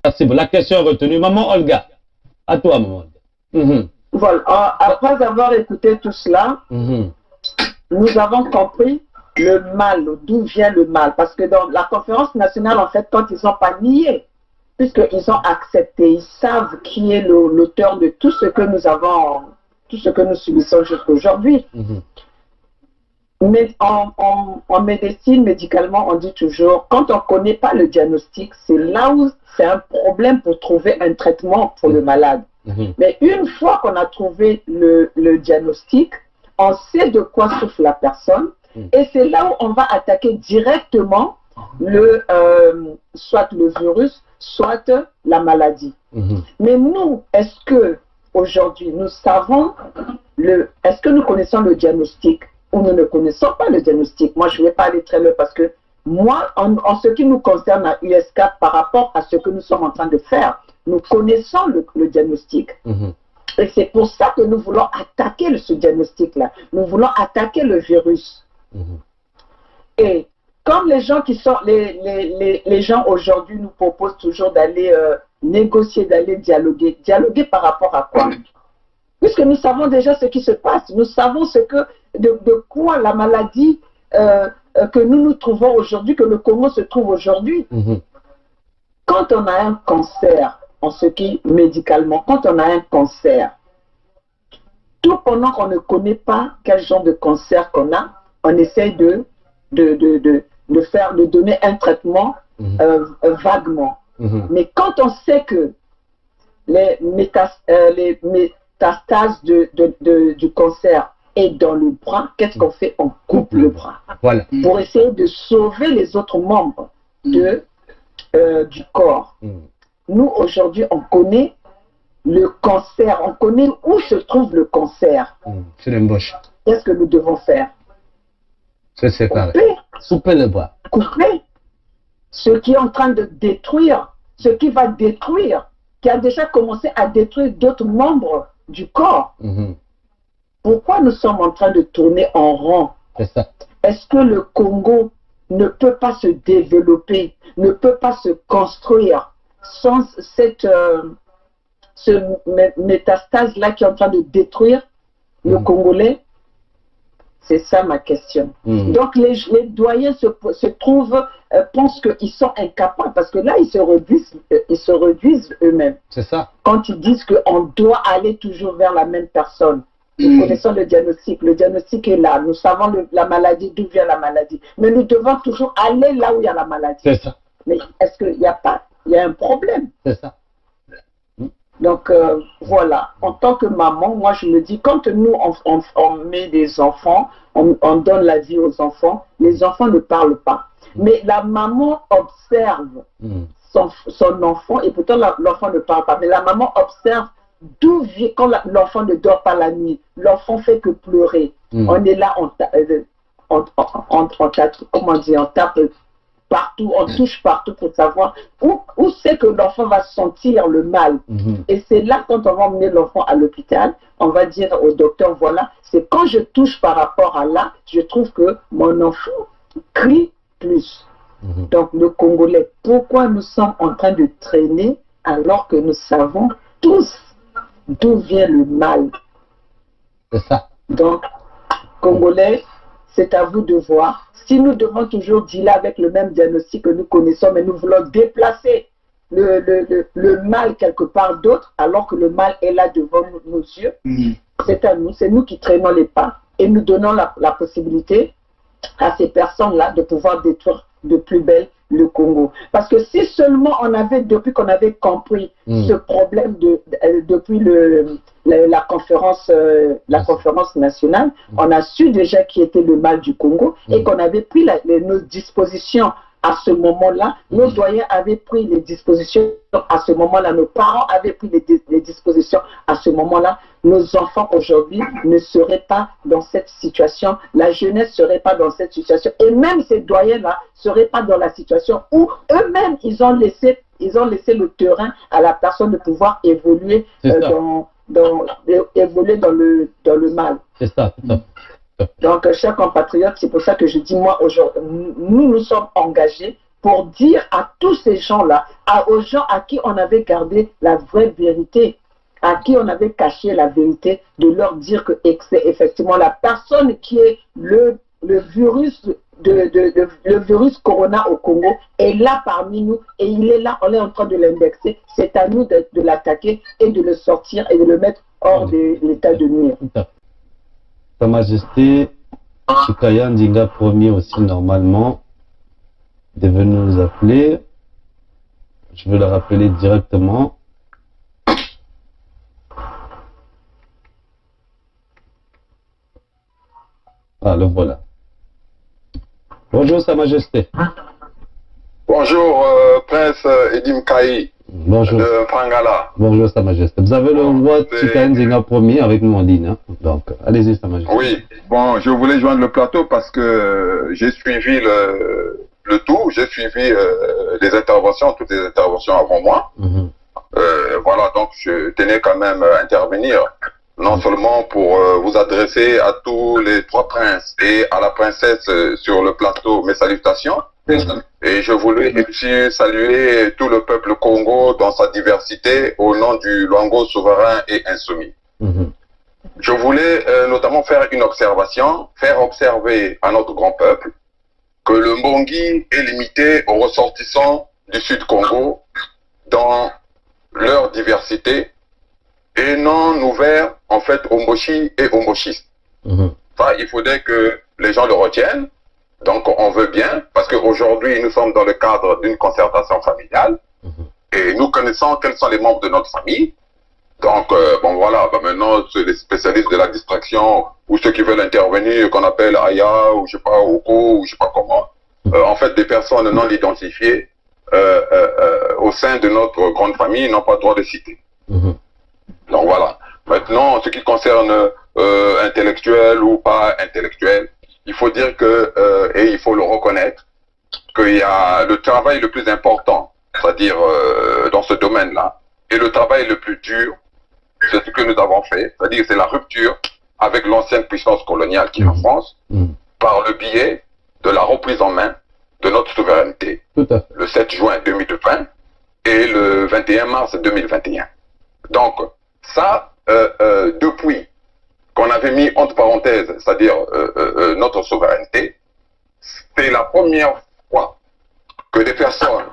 Merci beaucoup. La question est retenue. Maman Olga, à toi, maman Olga. Voilà. Après avoir écouté tout cela, nous avons compris le mal, d'où vient le mal. Parce que dans la conférence nationale, en fait, quand ils n'ont pas nié, puisqu'ils ont accepté, ils savent qui est l'auteur de tout ce que nous avons, tout ce que nous subissons jusqu'à aujourd'hui. Mais en médecine, médicalement, on dit toujours, quand on ne connaît pas le diagnostic, c'est là où c'est un problème pour trouver un traitement pour le malade. Mais une fois qu'on a trouvé le diagnostic, on sait de quoi souffre la personne, et c'est là où on va attaquer directement soit le virus, soit la maladie. Mais nous, est-ce que aujourd'hui, nous savons, est-ce que nous connaissons le diagnostic ou nous ne connaissons pas le diagnostic? Moi, je ne vais pas aller très loin parce que moi, en ce qui nous concerne à USK par rapport à ce que nous sommes en train de faire, nous connaissons le diagnostic. Et c'est pour ça que nous voulons attaquer ce diagnostic-là. Nous voulons attaquer le virus. Et comme les gens qui sont, les gens aujourd'hui nous proposent toujours d'aller négocier, d'aller dialoguer. Dialoguer par rapport à quoi? Puisque nous savons déjà ce qui se passe. Nous savons de quoi la maladie que nous trouvons aujourd'hui, que le Congo se trouve aujourd'hui. Quand on a un cancer, en ce qui médicalement, quand on a un cancer, tout pendant qu'on ne connaît pas quel genre de cancer qu'on a, on essaye de donner un traitement vaguement. Mais quand on sait que les métastases du cancer est dans le bras, qu'est-ce qu'on fait? On coupe le bras. Voilà. Pour essayer de sauver les autres membres du corps. Nous, aujourd'hui, on connaît le cancer, on connaît où se trouve le cancer. C'est l'embauche. Qu'est-ce que nous devons faire? Se séparer. Couper le bras. Couper ce qui est en train de détruire, ce qui va détruire, qui a déjà commencé à détruire d'autres membres du corps. Pourquoi nous sommes en train de tourner en rond? C'est ça. Est-ce que le Congo ne peut pas se développer, ne peut pas se construire sans ce métastase-là qui est en train de détruire le Congolais? C'est ça ma question. Donc les doyens se trouvent, pensent qu'ils sont incapables, parce que là, ils se réduisent eux-mêmes. C'est ça. Quand ils disent qu'on doit aller toujours vers la même personne. Nous connaissons le diagnostic est là, nous savons la maladie, d'où vient la maladie. Mais nous devons toujours aller là où il y a la maladie. C'est ça. Mais est-ce qu'il y a un problème? C'est ça. Donc voilà, en tant que maman, moi je me dis, quand nous on met des enfants, on donne la vie aux enfants, les enfants ne parlent pas. Mais la maman observe son enfant, et pourtant l'enfant ne parle pas, mais la maman observe d'où vient, quand l'enfant ne dort pas la nuit, l'enfant fait que pleurer. On est là, on tape partout, on touche partout pour savoir où c'est que l'enfant va sentir le mal. Et c'est là, quand on va emmener l'enfant à l'hôpital, on va dire au docteur, voilà, c'est quand je touche par rapport à là, je trouve que mon enfant crie plus. Donc le Congolais, pourquoi nous sommes en train de traîner alors que nous savons tous d'où vient le mal? C'est ça. Donc, Congolais, c'est à vous de voir. Si nous devons toujours dealer avec le même diagnostic que nous connaissons, mais nous voulons déplacer le mal quelque part d'autre, alors que le mal est là devant nos yeux, c'est à nous, c'est nous qui traînons les pas et nous donnons la possibilité à ces personnes-là de pouvoir détruire de plus belle le Congo. Parce que si seulement on avait, depuis qu'on avait compris ce problème depuis la conférence nationale, on a su déjà qui était le mal du Congo et qu'on avait pris nos dispositions à ce moment-là, nos doyens avaient pris les dispositions à ce moment-là, nos parents avaient pris les dispositions à ce moment-là, nos enfants aujourd'hui ne seraient pas dans cette situation, la jeunesse ne serait pas dans cette situation, et même ces doyens-là ne seraient pas dans la situation où eux-mêmes, ils ont laissé le terrain à la personne de pouvoir évoluer, évoluer dans le mal. C'est ça, c'est ça. Donc, chers compatriotes, c'est pour ça que je dis, moi, aujourd'hui, nous sommes engagés pour dire à tous ces gens-là, aux gens à qui on avait gardé la vraie vérité, à qui on avait caché la vérité, de leur dire que c'est effectivement la personne qui est le virus le virus Corona au Congo est là parmi nous et il est là, on est en train de l'indexer. C'est à nous de l'attaquer et de le sortir et de le mettre hors de l'état de nuire. Sa Majesté Chikaya Ndinga Premier aussi normalement devait nous appeler. Je vais le rappeler directement. Ah, le voilà. Bonjour Sa Majesté. Bonjour Prince Edim Kaï. Bonjour. De Prangala. Bonjour Sa Majesté. Vous avez le roi Chikaya Ndinga Premier avec nous en ligne. Hein? Donc, allez-y Sa Majesté. Oui, bon, je voulais joindre le plateau parce que j'ai suivi le tout, j'ai suivi les interventions, toutes les interventions avant moi. Voilà, donc je tenais quand même à intervenir, non seulement pour vous adresser à tous les trois princes et à la princesse sur le plateau mes salutations, et je voulais aussi saluer tout le peuple Congo dans sa diversité au nom du Luango souverain et insoumis. je voulais notamment faire une observation, faire observer à notre grand peuple que le Mbongi est limité aux ressortissants du Sud Congo dans leur diversité et non ouvert en fait aux Mboshi et aux Mboshistes. Ça, il faudrait que les gens le retiennent. Donc on veut bien, parce qu'aujourd'hui nous sommes dans le cadre d'une concertation familiale et nous connaissons quels sont les membres de notre famille. Donc bon voilà, maintenant c'est les spécialistes de la distraction ou ceux qui veulent intervenir, qu'on appelle Aya ou je sais pas Oko ou je sais pas comment. En fait des personnes non identifiées au sein de notre grande famille n'ont pas le droit de citer. Donc voilà. Maintenant, ce qui concerne intellectuel ou pas intellectuel, il faut dire que, et il faut le reconnaître, qu'il y a le travail le plus important, c'est-à-dire dans ce domaine-là, et le travail le plus dur, c'est ce que nous avons fait, c'est-à-dire c'est la rupture avec l'ancienne puissance coloniale qui est en France, par le biais de la reprise en main de notre souveraineté, le 7 juin 2020 et le 21 mars 2021. Donc, ça, depuis qu'on avait mis entre parenthèses, c'est-à-dire notre souveraineté, c'est la première fois que des personnes,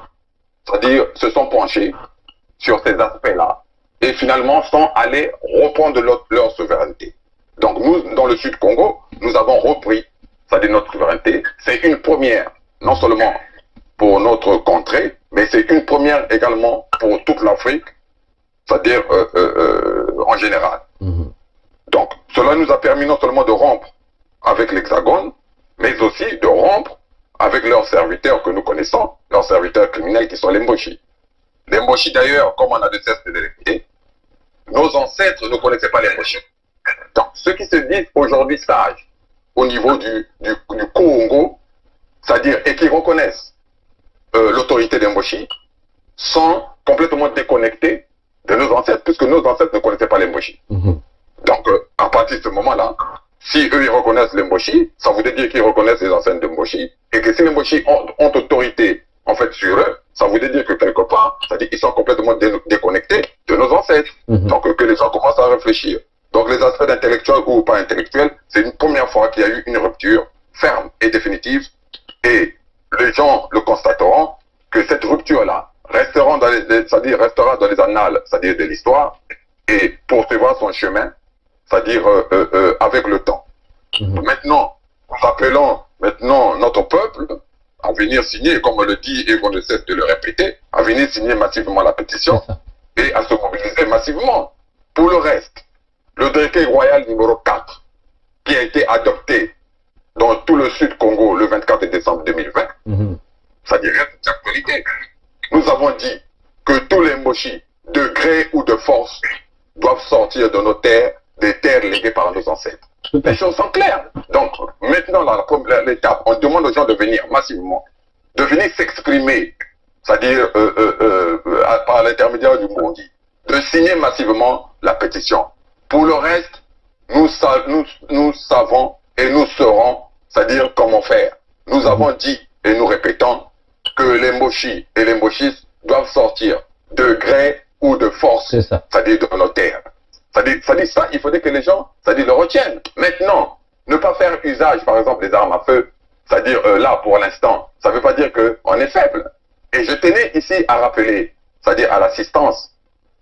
c'est-à-dire se sont penchées sur ces aspects-là et finalement sont allées reprendre leur souveraineté. Donc nous, dans le Sud Congo, nous avons repris, c'est-à-dire notre souveraineté. C'est une première, non seulement pour notre contrée, mais c'est une première également pour toute l'Afrique, c'est-à-dire en général. Donc, cela nous a permis non seulement de rompre avec l'Hexagone, mais aussi de rompre avec leurs serviteurs que nous connaissons, leurs serviteurs criminels qui sont les Mboshi. Les Mboshi d'ailleurs, comme on a de cesse de les répéter, nos ancêtres ne connaissaient pas les Mboshi. Donc, ceux qui se disent aujourd'hui sages au niveau du Congo, c'est-à-dire, et qui reconnaissent l'autorité des Mboshi, sont complètement déconnectés de nos ancêtres, puisque nos ancêtres ne connaissaient pas les Mboshi. Donc, à partir de ce moment-là, si eux, ils reconnaissent les Mboshi, ça voudrait dire qu'ils reconnaissent les ancêtres de Mboshi, et que si les Mboshi ont autorité, en fait, sur eux, ça voudrait dire que quelque part, c'est-à-dire qu'ils sont complètement déconnectés de nos ancêtres. Donc, que les gens commencent à réfléchir. Donc, les aspects intellectuels ou pas intellectuels, c'est une première fois qu'il y a eu une rupture ferme et définitive, et les gens le constateront que cette rupture-là restera dans les annales, c'est-à-dire de l'histoire, et poursuivra son chemin, c'est-à-dire avec le temps. Maintenant, rappelons maintenant notre peuple à venir signer, comme on le dit et on ne cesse de le répéter, à venir signer massivement la pétition et à se mobiliser massivement. Pour le reste, le décret royal numéro 4, qui a été adopté dans tout le Sud Congo le 24 décembre 2020, ça dit rien d'actualité. Nous avons dit que tous les Mboshi, de gré ou de force, doivent sortir de nos terres, des terres léguées par nos ancêtres. Les choses sont claires. Donc, maintenant, l'étape, on demande aux gens de venir massivement, de venir s'exprimer, c'est-à-dire par l'intermédiaire du Mbongi, de signer massivement la pétition. Pour le reste, nous savons et nous saurons, c'est-à-dire comment faire. Nous avons dit et nous répétons que les Mboshi et les Mboshistes doivent sortir de gré ou de force, c'est-à-dire de nos terres. C'est-à-dire ça, il faudrait que les gens, c'est-à-dire le retiennent. Maintenant, ne pas faire usage, par exemple, des armes à feu, c'est-à-dire là, pour l'instant, ça ne veut pas dire qu'on est faible. Et je tenais ici à rappeler, c'est-à-dire à l'assistance,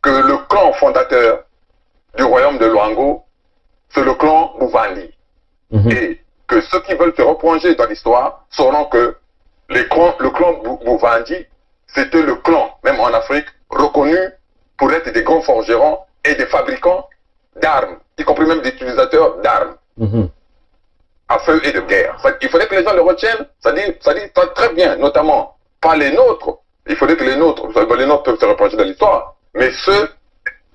que le clan fondateur du royaume de Luango, c'est le clan Bouvandi. Et que ceux qui veulent se replonger dans l'histoire sauront que le clan Bouvandi, c'était le clan, même en Afrique, reconnu pour être des grands forgerons et des fabricants d'armes, y compris même des utilisateurs d'armes à feu et de guerre. Il faudrait que les gens le retiennent, ça dit très bien, notamment pas les nôtres. Il faudrait que les nôtres peuvent se replonger dans l'histoire, mais ceux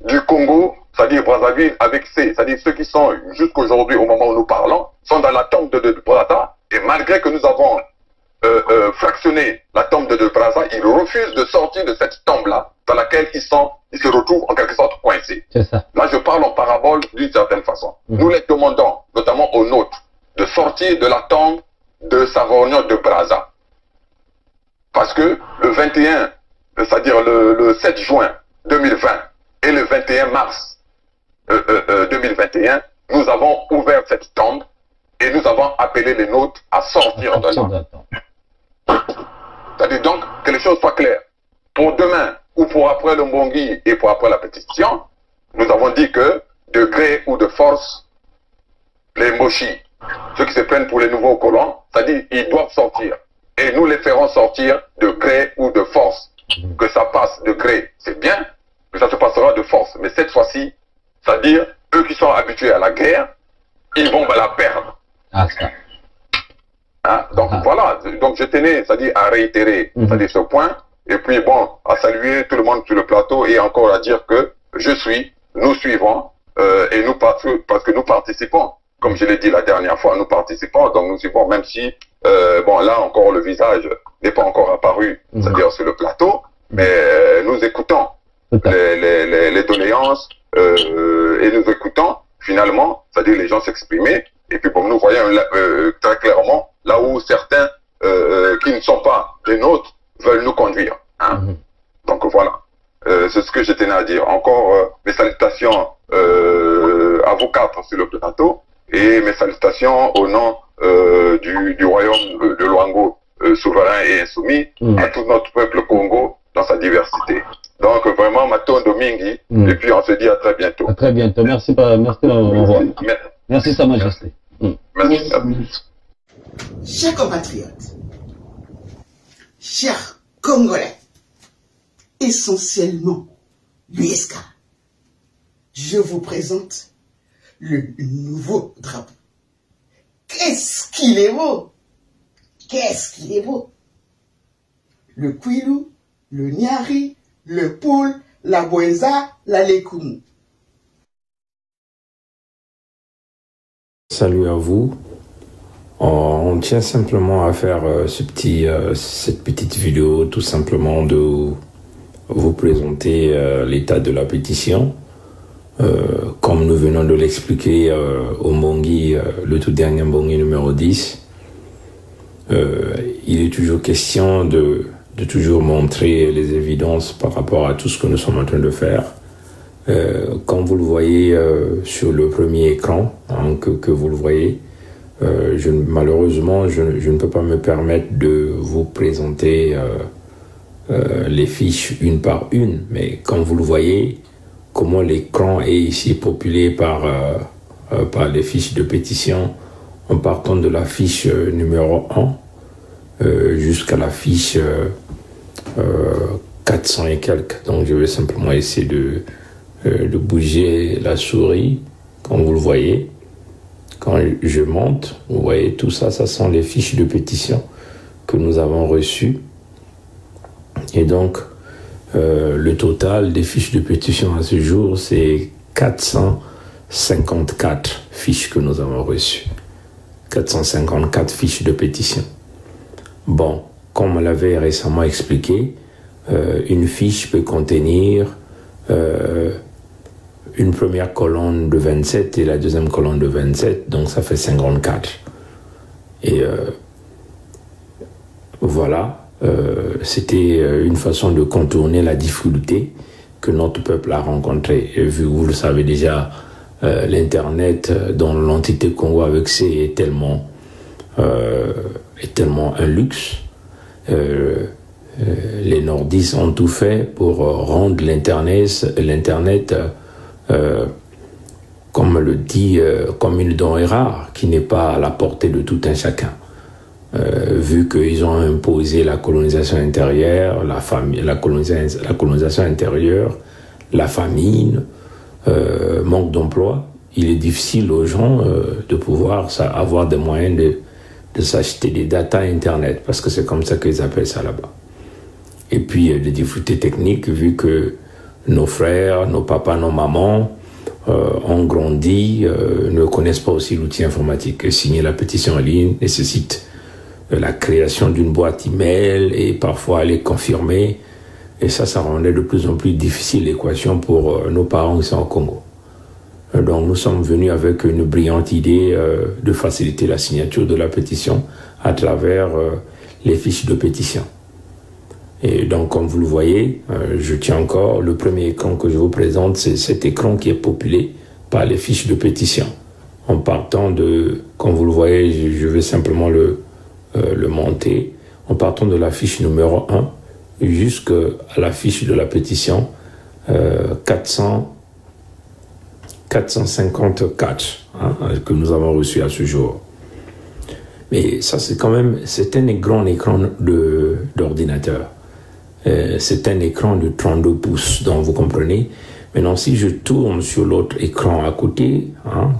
du Congo, c'est-à-dire Brazzaville, avec c'est-à-dire ceux qui sont jusqu'aujourd'hui, au moment où nous parlons, sont dans la tombe de Brazza, et malgré que nous avons fractionné la tombe de Brazza, ils refusent de sortir de cette tombe-là, dans laquelle ils se retrouvent en quelque sorte coincés. Là, je parle en parabole d'une certaine façon. Nous les demandons, notamment aux nôtres, de sortir de la tombe de Savognon de Brazza. Parce que le 21, c'est-à-dire le 7 juin 2020 et le 21 mars 2021, nous avons ouvert cette tombe et nous avons appelé les nôtres à sortir de là. C'est-à-dire donc que les choses soient claires. Pour demain ou pour après le Mbongi et pour après la pétition, nous avons dit que de gré ou de force, les Mboshi, ceux qui se prennent pour les nouveaux colons, c'est-à-dire ils doivent sortir. Et nous les ferons sortir de gré ou de force. Que ça passe de gré, c'est bien, que ça se passera de force. Mais cette fois-ci, c'est-à-dire, eux qui sont habitués à la guerre, ils vont la perdre. Hein? Donc voilà, donc je tenais, c'est-à-dire à réitérer c'est-à-dire ce point, et puis bon, à saluer tout le monde sur le plateau et encore à dire que nous suivons, et nous parce que nous participons. Comme je l'ai dit la dernière fois, nous participons, donc nous suivons, même si, bon, là encore, le visage n'est pas encore apparu, c'est-à-dire sur le plateau, mais nous écoutons les doléances, et nous écoutons, finalement, c'est-à-dire les gens s'exprimer, et puis bon, nous voyons très clairement, là où certains qui ne sont pas les nôtres veulent nous conduire. Hein. Donc voilà, c'est ce que je tenais à dire. Encore mes salutations à vous quatre sur le plateau, et mes salutations au nom du royaume de Luango, souverain et insoumis, à tout notre peuple Congo dans sa diversité. Donc vraiment, Maton Domingue, et puis on se dit à très bientôt. À très bientôt. Merci, merci, au revoir. Merci, Sa Majesté. Merci. Chers compatriotes, chers Congolais, essentiellement l'USK, je vous présente le nouveau drapeau. Qu'est-ce qu'il est beau! Qu'est-ce qu'il est beau! Le Kwilu, le Nyari, le Poul, la Bouenza, la Lekumu. Salut à vous. On tient simplement à faire cette petite vidéo, tout simplement de vous présenter l'état de la pétition. Comme nous venons de l'expliquer au Mbongi, le tout dernier Mbongi numéro 10, il est toujours question de toujours montrer les évidences par rapport à tout ce que nous sommes en train de faire. Comme vous le voyez sur le premier écran, hein, que vous le voyez, malheureusement, je ne peux pas me permettre de vous présenter les fiches une par une, mais comme vous le voyez, comment l'écran est ici populé par les fiches de pétition, en partant de la fiche numéro 1 jusqu'à la fiche 400 et quelques. Donc je vais simplement essayer de bouger la souris, comme vous le voyez. Quand je monte, vous voyez tout ça, ça sont les fiches de pétition que nous avons reçues. Et donc, le total des fiches de pétition à ce jour, c'est 454 fiches que nous avons reçues. 454 fiches de pétition. Bon, comme on l'avait récemment expliqué, une fiche peut contenir une première colonne de 27 et la deuxième colonne de 27, donc ça fait 54. Et voilà. C'était une façon de contourner la difficulté que notre peuple a rencontrée. Et vu que vous le savez déjà, l'Internet dans l'entité Congo avec C est tellement un luxe. Les nordistes ont tout fait pour rendre l'Internet comme le dit, comme une denrée rare qui n'est pas à la portée de tout un chacun. Vu qu'ils ont imposé la colonisation intérieure, la colonisation intérieure, la famine, manque d'emploi, il est difficile aux gens de pouvoir avoir des moyens de s'acheter des data Internet, parce que c'est comme ça qu'ils appellent ça là-bas. Et puis des difficultés techniques, vu que nos frères, nos papas, nos mamans ont grandi, ne connaissent pas aussi l'outil informatique. Signer la pétition en ligne nécessite la création d'une boîte email et parfois aller confirmer. Et ça rendait de plus en plus difficile l'équation pour nos parents qui sont au Congo. Donc nous sommes venus avec une brillante idée de faciliter la signature de la pétition à travers les fiches de pétition. Et donc comme vous le voyez, je tiens encore, le premier écran que je vous présente, c'est cet écran qui est populé par les fiches de pétition. en partant de, comme vous le voyez, je vais simplement le monter, en partant de la fiche numéro 1 jusqu'à la fiche de la pétition 454 que nous avons reçu à ce jour. Mais ça, c'est quand même, c'est un grand écran d'ordinateur. C'est un écran de 32 pouces, donc vous comprenez. Maintenant, si je tourne sur l'autre écran à côté,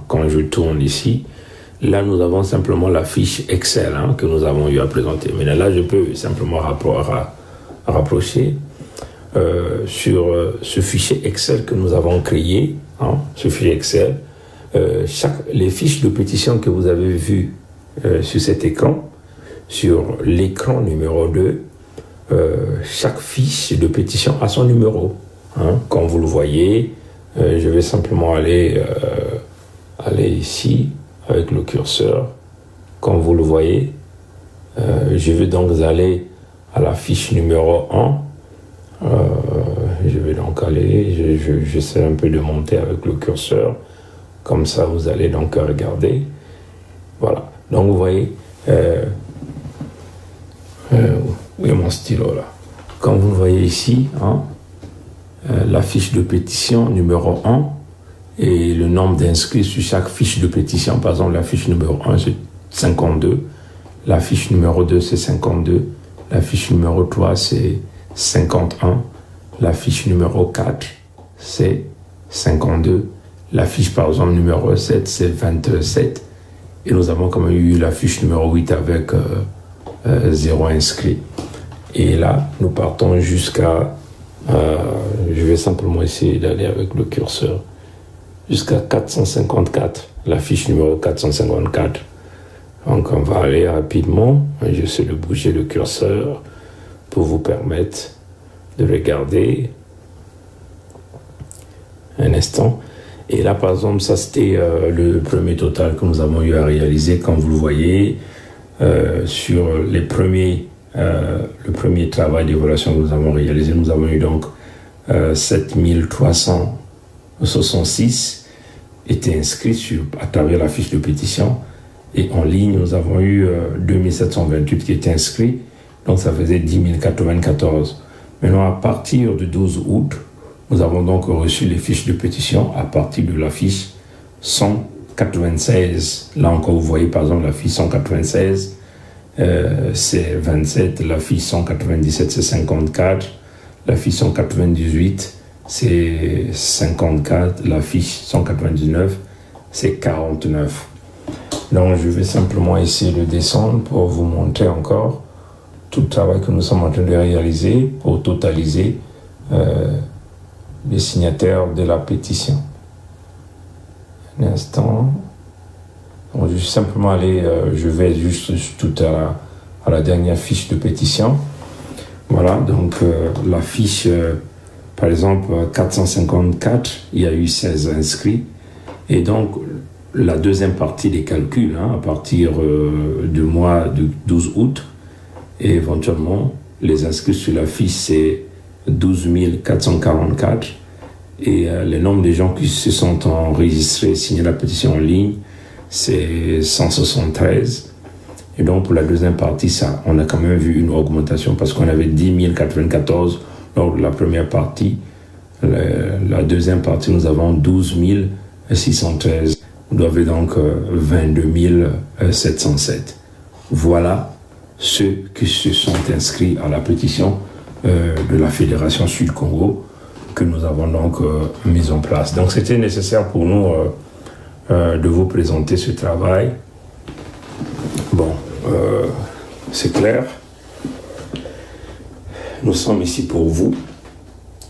quand je tourne ici, là, nous avons simplement la fiche Excel que nous avons eu à présenter. Maintenant, là, je peux simplement rapprocher sur ce fichier Excel que nous avons créé, ce fichier Excel. Les fiches de pétition que vous avez vues sur cet écran, sur l'écran numéro 2, chaque fiche de pétition a son numéro. Comme vous le voyez, je vais simplement aller ici avec le curseur. Comme vous le voyez, je vais donc aller à la fiche numéro 1. Je vais donc aller, j'essaie un peu de monter avec le curseur. Comme ça, vous allez donc regarder. Voilà. Donc, vous voyez, où est mon stylo là? Comme vous le voyez ici, la fiche de pétition numéro 1 et le nombre d'inscrits sur chaque fiche de pétition. Par exemple, la fiche numéro 1, c'est 52. La fiche numéro 2, c'est 52. La fiche numéro 3, c'est 51. La fiche numéro 4, c'est 52. La fiche, par exemple, numéro 7, c'est 27. Et nous avons quand même eu la fiche numéro 8 avec 0 inscrit. Et là, nous partons jusqu'à... je vais simplement essayer d'aller avec le curseur jusqu'à 454, la fiche numéro 454. Donc on va aller rapidement. J'essaie de bouger le curseur pour vous permettre de regarder un instant. Et là, par exemple, ça c'était le premier total que nous avons eu à réaliser, comme vous le voyez, sur le premier travail d'évaluation que nous avons réalisé. Nous avons eu donc 7366 étaient inscrits à travers la fiche de pétition. Et en ligne, nous avons eu 2728 qui étaient inscrits. Donc ça faisait 10 094. Maintenant, à partir du 12 août, nous avons donc reçu les fiches de pétition à partir de la fiche 196. Là encore, vous voyez par exemple la fiche 196, c'est 27. La fiche 197, c'est 54. La fiche 198, c'est 54. La fiche 199, c'est 49. Donc, je vais simplement essayer de descendre pour vous montrer encore tout le travail que nous sommes en train de réaliser pour totaliser les signataires de la pétition. Un instant. Donc, je vais simplement aller, je vais juste tout à la dernière fiche de pétition. Voilà, donc la fiche, par exemple, 454, il y a eu 16 inscrits. Et donc, la deuxième partie des calculs, à partir du mois du 12 août, et éventuellement, les inscrits sur la fiche, c'est 12 444. Et le nombre de gens qui se sont enregistrés, signé la pétition en ligne, c'est 173. Et donc, pour la deuxième partie, ça, on a quand même vu une augmentation parce qu'on avait 10 094 lors de la première partie. La deuxième partie, nous avons 12 613. Vous avez donc 22 707. Voilà ceux qui se sont inscrits à la pétition de la Fédération Sud-Congo que nous avons donc mise en place. Donc c'était nécessaire pour nous de vous présenter ce travail. Bon, c'est clair. Nous sommes ici pour vous.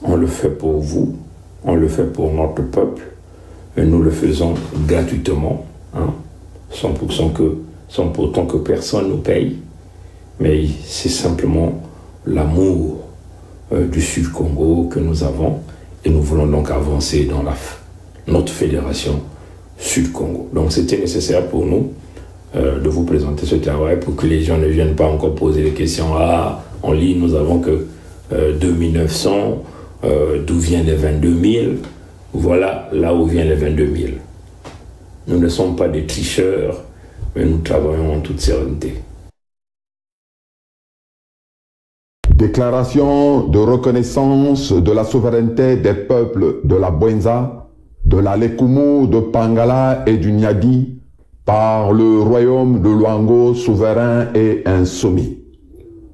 On le fait pour vous. On le fait pour notre peuple. Et nous le faisons gratuitement, sans pourtant que personne nous paye. Mais c'est simplement l'amour du Sud-Congo que nous avons. Et nous voulons donc avancer dans notre fédération Sud-Congo. Donc c'était nécessaire pour nous de vous présenter ce travail pour que les gens ne viennent pas encore poser des questions. Ah, en ligne, nous avons que 2900, d'où viennent les 22 000? Voilà là où viennent les 22 000. Nous ne sommes pas des tricheurs, mais nous travaillons en toute sérénité. Déclaration de reconnaissance de la souveraineté des peuples de la Bwenza, de la Lekumu, de Pangala et du Nyadi par le royaume de Luango souverain et insoumis.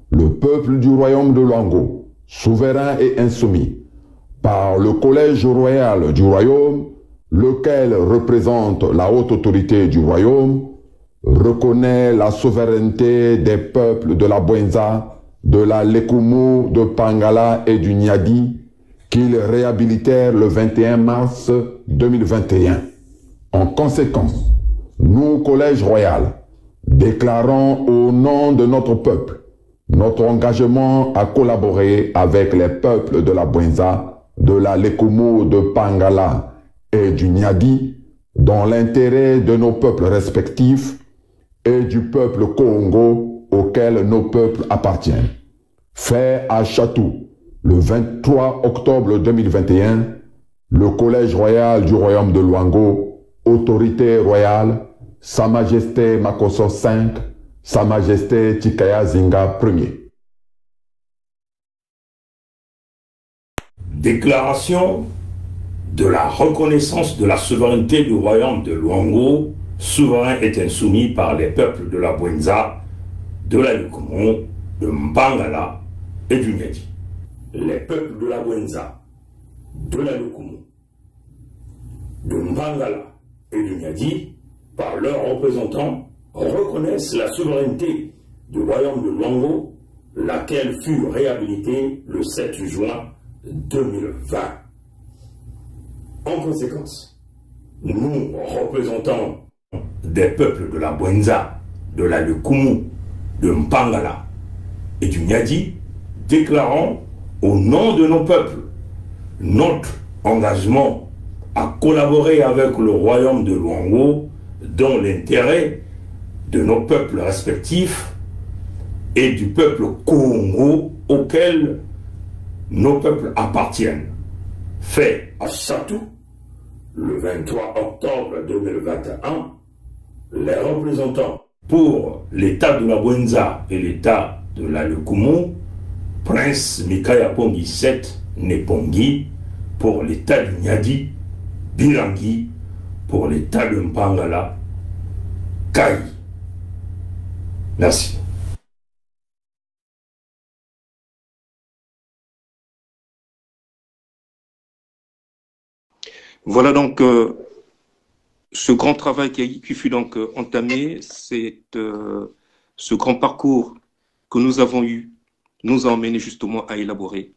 Le peuple du royaume de Luango, souverain et insoumis, par le collège royal du royaume, lequel représente la haute autorité du royaume, reconnaît la souveraineté des peuples de la Bwenza, de la Lekumu, de Pangala et du Nyadi, qu'ils réhabilitèrent le 21 mars 2021. En conséquence, nous, Collège Royal, déclarons au nom de notre peuple notre engagement à collaborer avec les peuples de la Bwenza, de la Lekumu, de Pangala et du Nyadi, dans l'intérêt de nos peuples respectifs et du peuple Congo auquel nos peuples appartiennent. Fait à Chatou, le 23 octobre 2021, le Collège royal du royaume de Luango, autorité royale, Sa Majesté Makosso V, Sa Majesté Chikaya Zinga Ier. Déclaration de la reconnaissance de la souveraineté du royaume de Luango, souverain et insoumis par les peuples de la Bwenza, de la Lekumu, de Mbangala et du Nyadi. Les peuples de la Bwenza, de la Lekumu, de Mbangala et du Nyadi, par leurs représentants, reconnaissent la souveraineté du royaume de Luango, laquelle fut réhabilitée le 7 juin 2020. En conséquence, nous, représentants des peuples de la Bwenza, de la Lekumu, de Mpangala et du Nyadi, déclarons au nom de nos peuples notre engagement à collaborer avec le royaume de Luango dans l'intérêt de nos peuples respectifs et du peuple Congo auquel nos peuples appartiennent. Fait à Chatou, le 23 octobre 2021, les représentants pour l'État de la Bwenza et l'État de la Lekumu, Prince Mikaya Pongi 7 Nepongi, pour l'État du Nyadi, Birangi, pour l'État de Mpangala, Kai. Merci. Voilà donc ce grand travail qui fut donc entamé, ce grand parcours que nous avons eu, nous a emmené justement à élaborer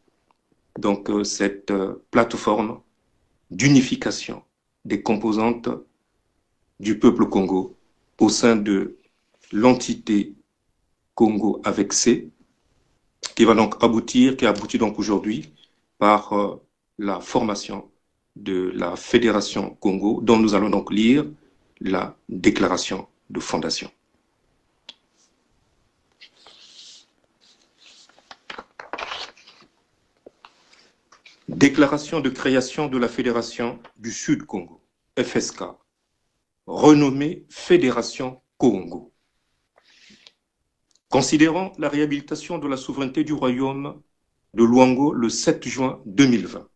donc cette plateforme d'unification des composantes du peuple Congo au sein de l'entité Congo avec C, qui va donc aboutir, qui aboutit donc aujourd'hui par la formation de la Fédération Congo, dont nous allons donc lire la déclaration de fondation. Déclaration de création de la Fédération du Sud Congo, FSK, renommée Fédération Congo. Considérant la réhabilitation de la souveraineté du royaume de Luango le 7 juin 2020.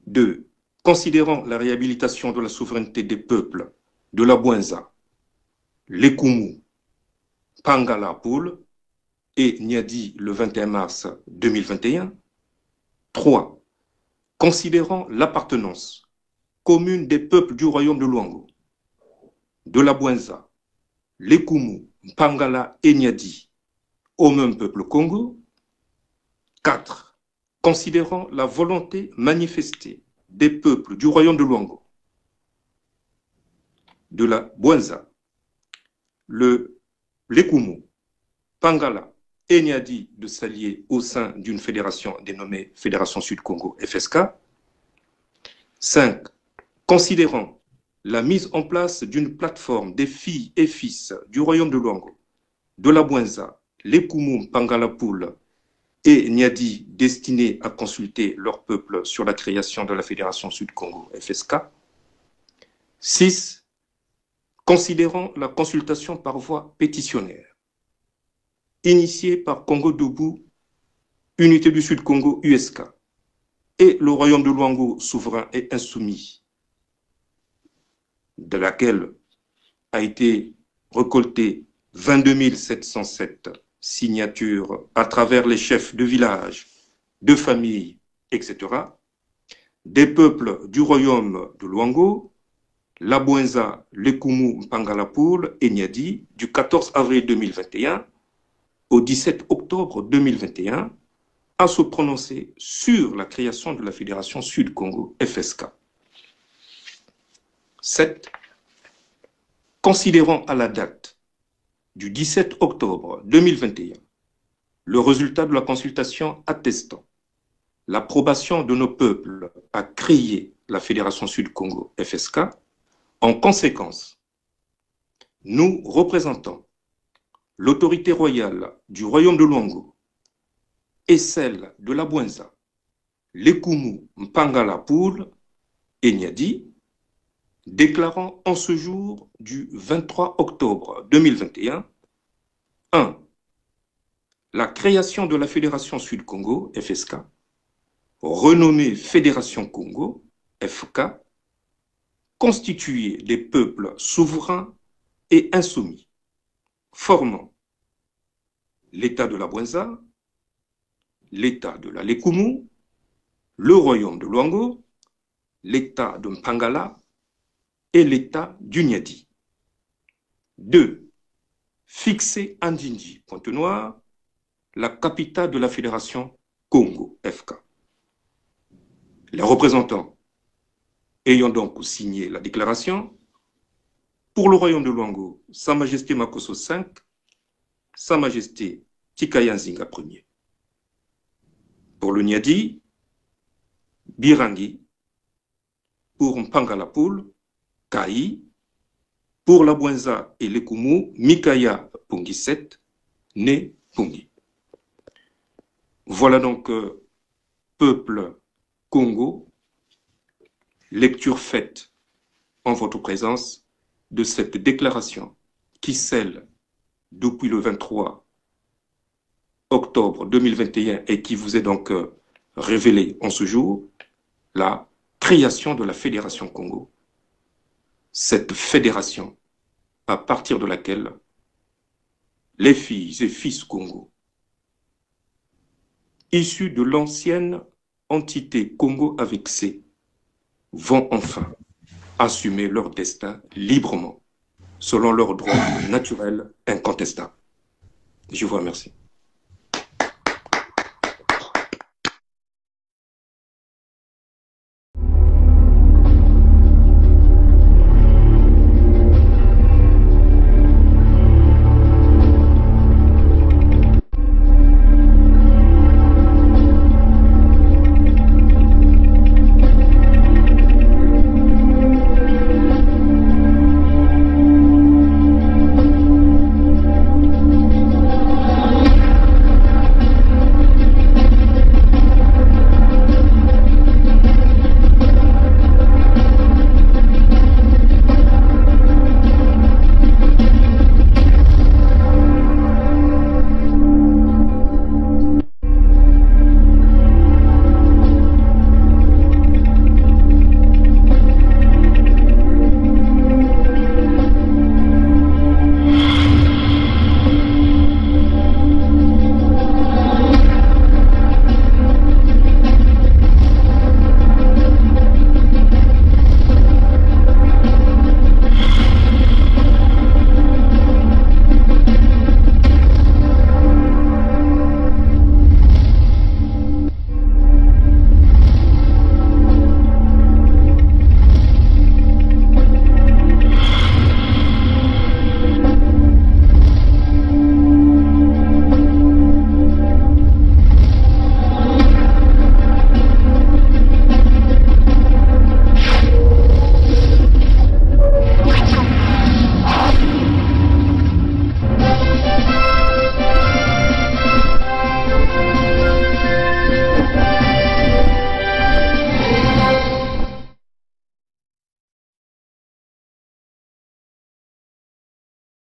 2. Considérant la réhabilitation de la souveraineté des peuples de la Bwenza, Lekumu, Pangala Poul et Nyadi le 21 mars 2021. 3. Considérant l'appartenance commune des peuples du royaume de Luango, de la Bwenza, Lekumu, Pangala et Nyadi au même peuple Congo. 4. Considérant la volonté manifestée des peuples du royaume de Luango, de la Bwenza, le Lekumu, Pangala et Nyadi de s'allier au sein d'une fédération dénommée Fédération Sud-Congo FSK. 5. Considérant la mise en place d'une plateforme des filles et fils du royaume de Luango, de la Bwenza, Lekumu, Pangala Poul et Nyadi destinés à consulter leur peuple sur la création de la Fédération Sud-Congo FSK. 6. Considérant la consultation par voie pétitionnaire, initiée par Congo Debout, Unité du Sud Congo, USK, et le Royaume de Luango, souverain et insoumis, de laquelle a été récolté 22 707 signatures à travers les chefs de village, de famille, etc., des peuples du Royaume de Luango, la Bouenza, Lekumu, Mpangalapoul et Nyadi, du 14 avril 2021 au 17 octobre 2021, à se prononcer sur la création de la Fédération Sud-Congo, FSK. 7. Considérant à la date du 17 octobre 2021 le résultat de la consultation attestant l'approbation de nos peuples à créer la Fédération Sud-Congo, FSK, en conséquence, nous représentons l'autorité royale du Royaume de Luango et celle de la Bouenza, Lekumu, Mpangalapoul et Nyadi, déclarant en ce jour du 23 octobre 2021 1. La création de la Fédération Sud-Congo, FSK, renommée Fédération Congo, FK, constituée des peuples souverains et insoumis, formant l'État de la Bouenza, l'État de la Lekumu, le Royaume de Luango, l'État de Mpangala et l'État du Nyadi. 2. Fixer à Ndindi, Pointe-Noire, la capitale de la Fédération Congo, FK. Les représentants ayant donc signé la déclaration, pour le Royaume de Luango, Sa Majesté Makosso V, Sa Majesté Tikaya Nzinga Ier. Pour le Nyadi, Birangi. Pour Mpangalapoul, Kai. Pour la Bouenza et Lekumu, Mikaya Pungi 7, né Pungi. Voilà donc, peuple Congo, lecture faite en votre présence de cette déclaration qui scelle depuis le 23 octobre 2021 et qui vous est donc révélée en ce jour, la création de la Fédération Congo. Cette fédération à partir de laquelle les filles et fils Congo, issus de l'ancienne entité Congo avec C, vont enfin assumer leur destin librement, selon leurs droits naturels incontestables. Je vous remercie.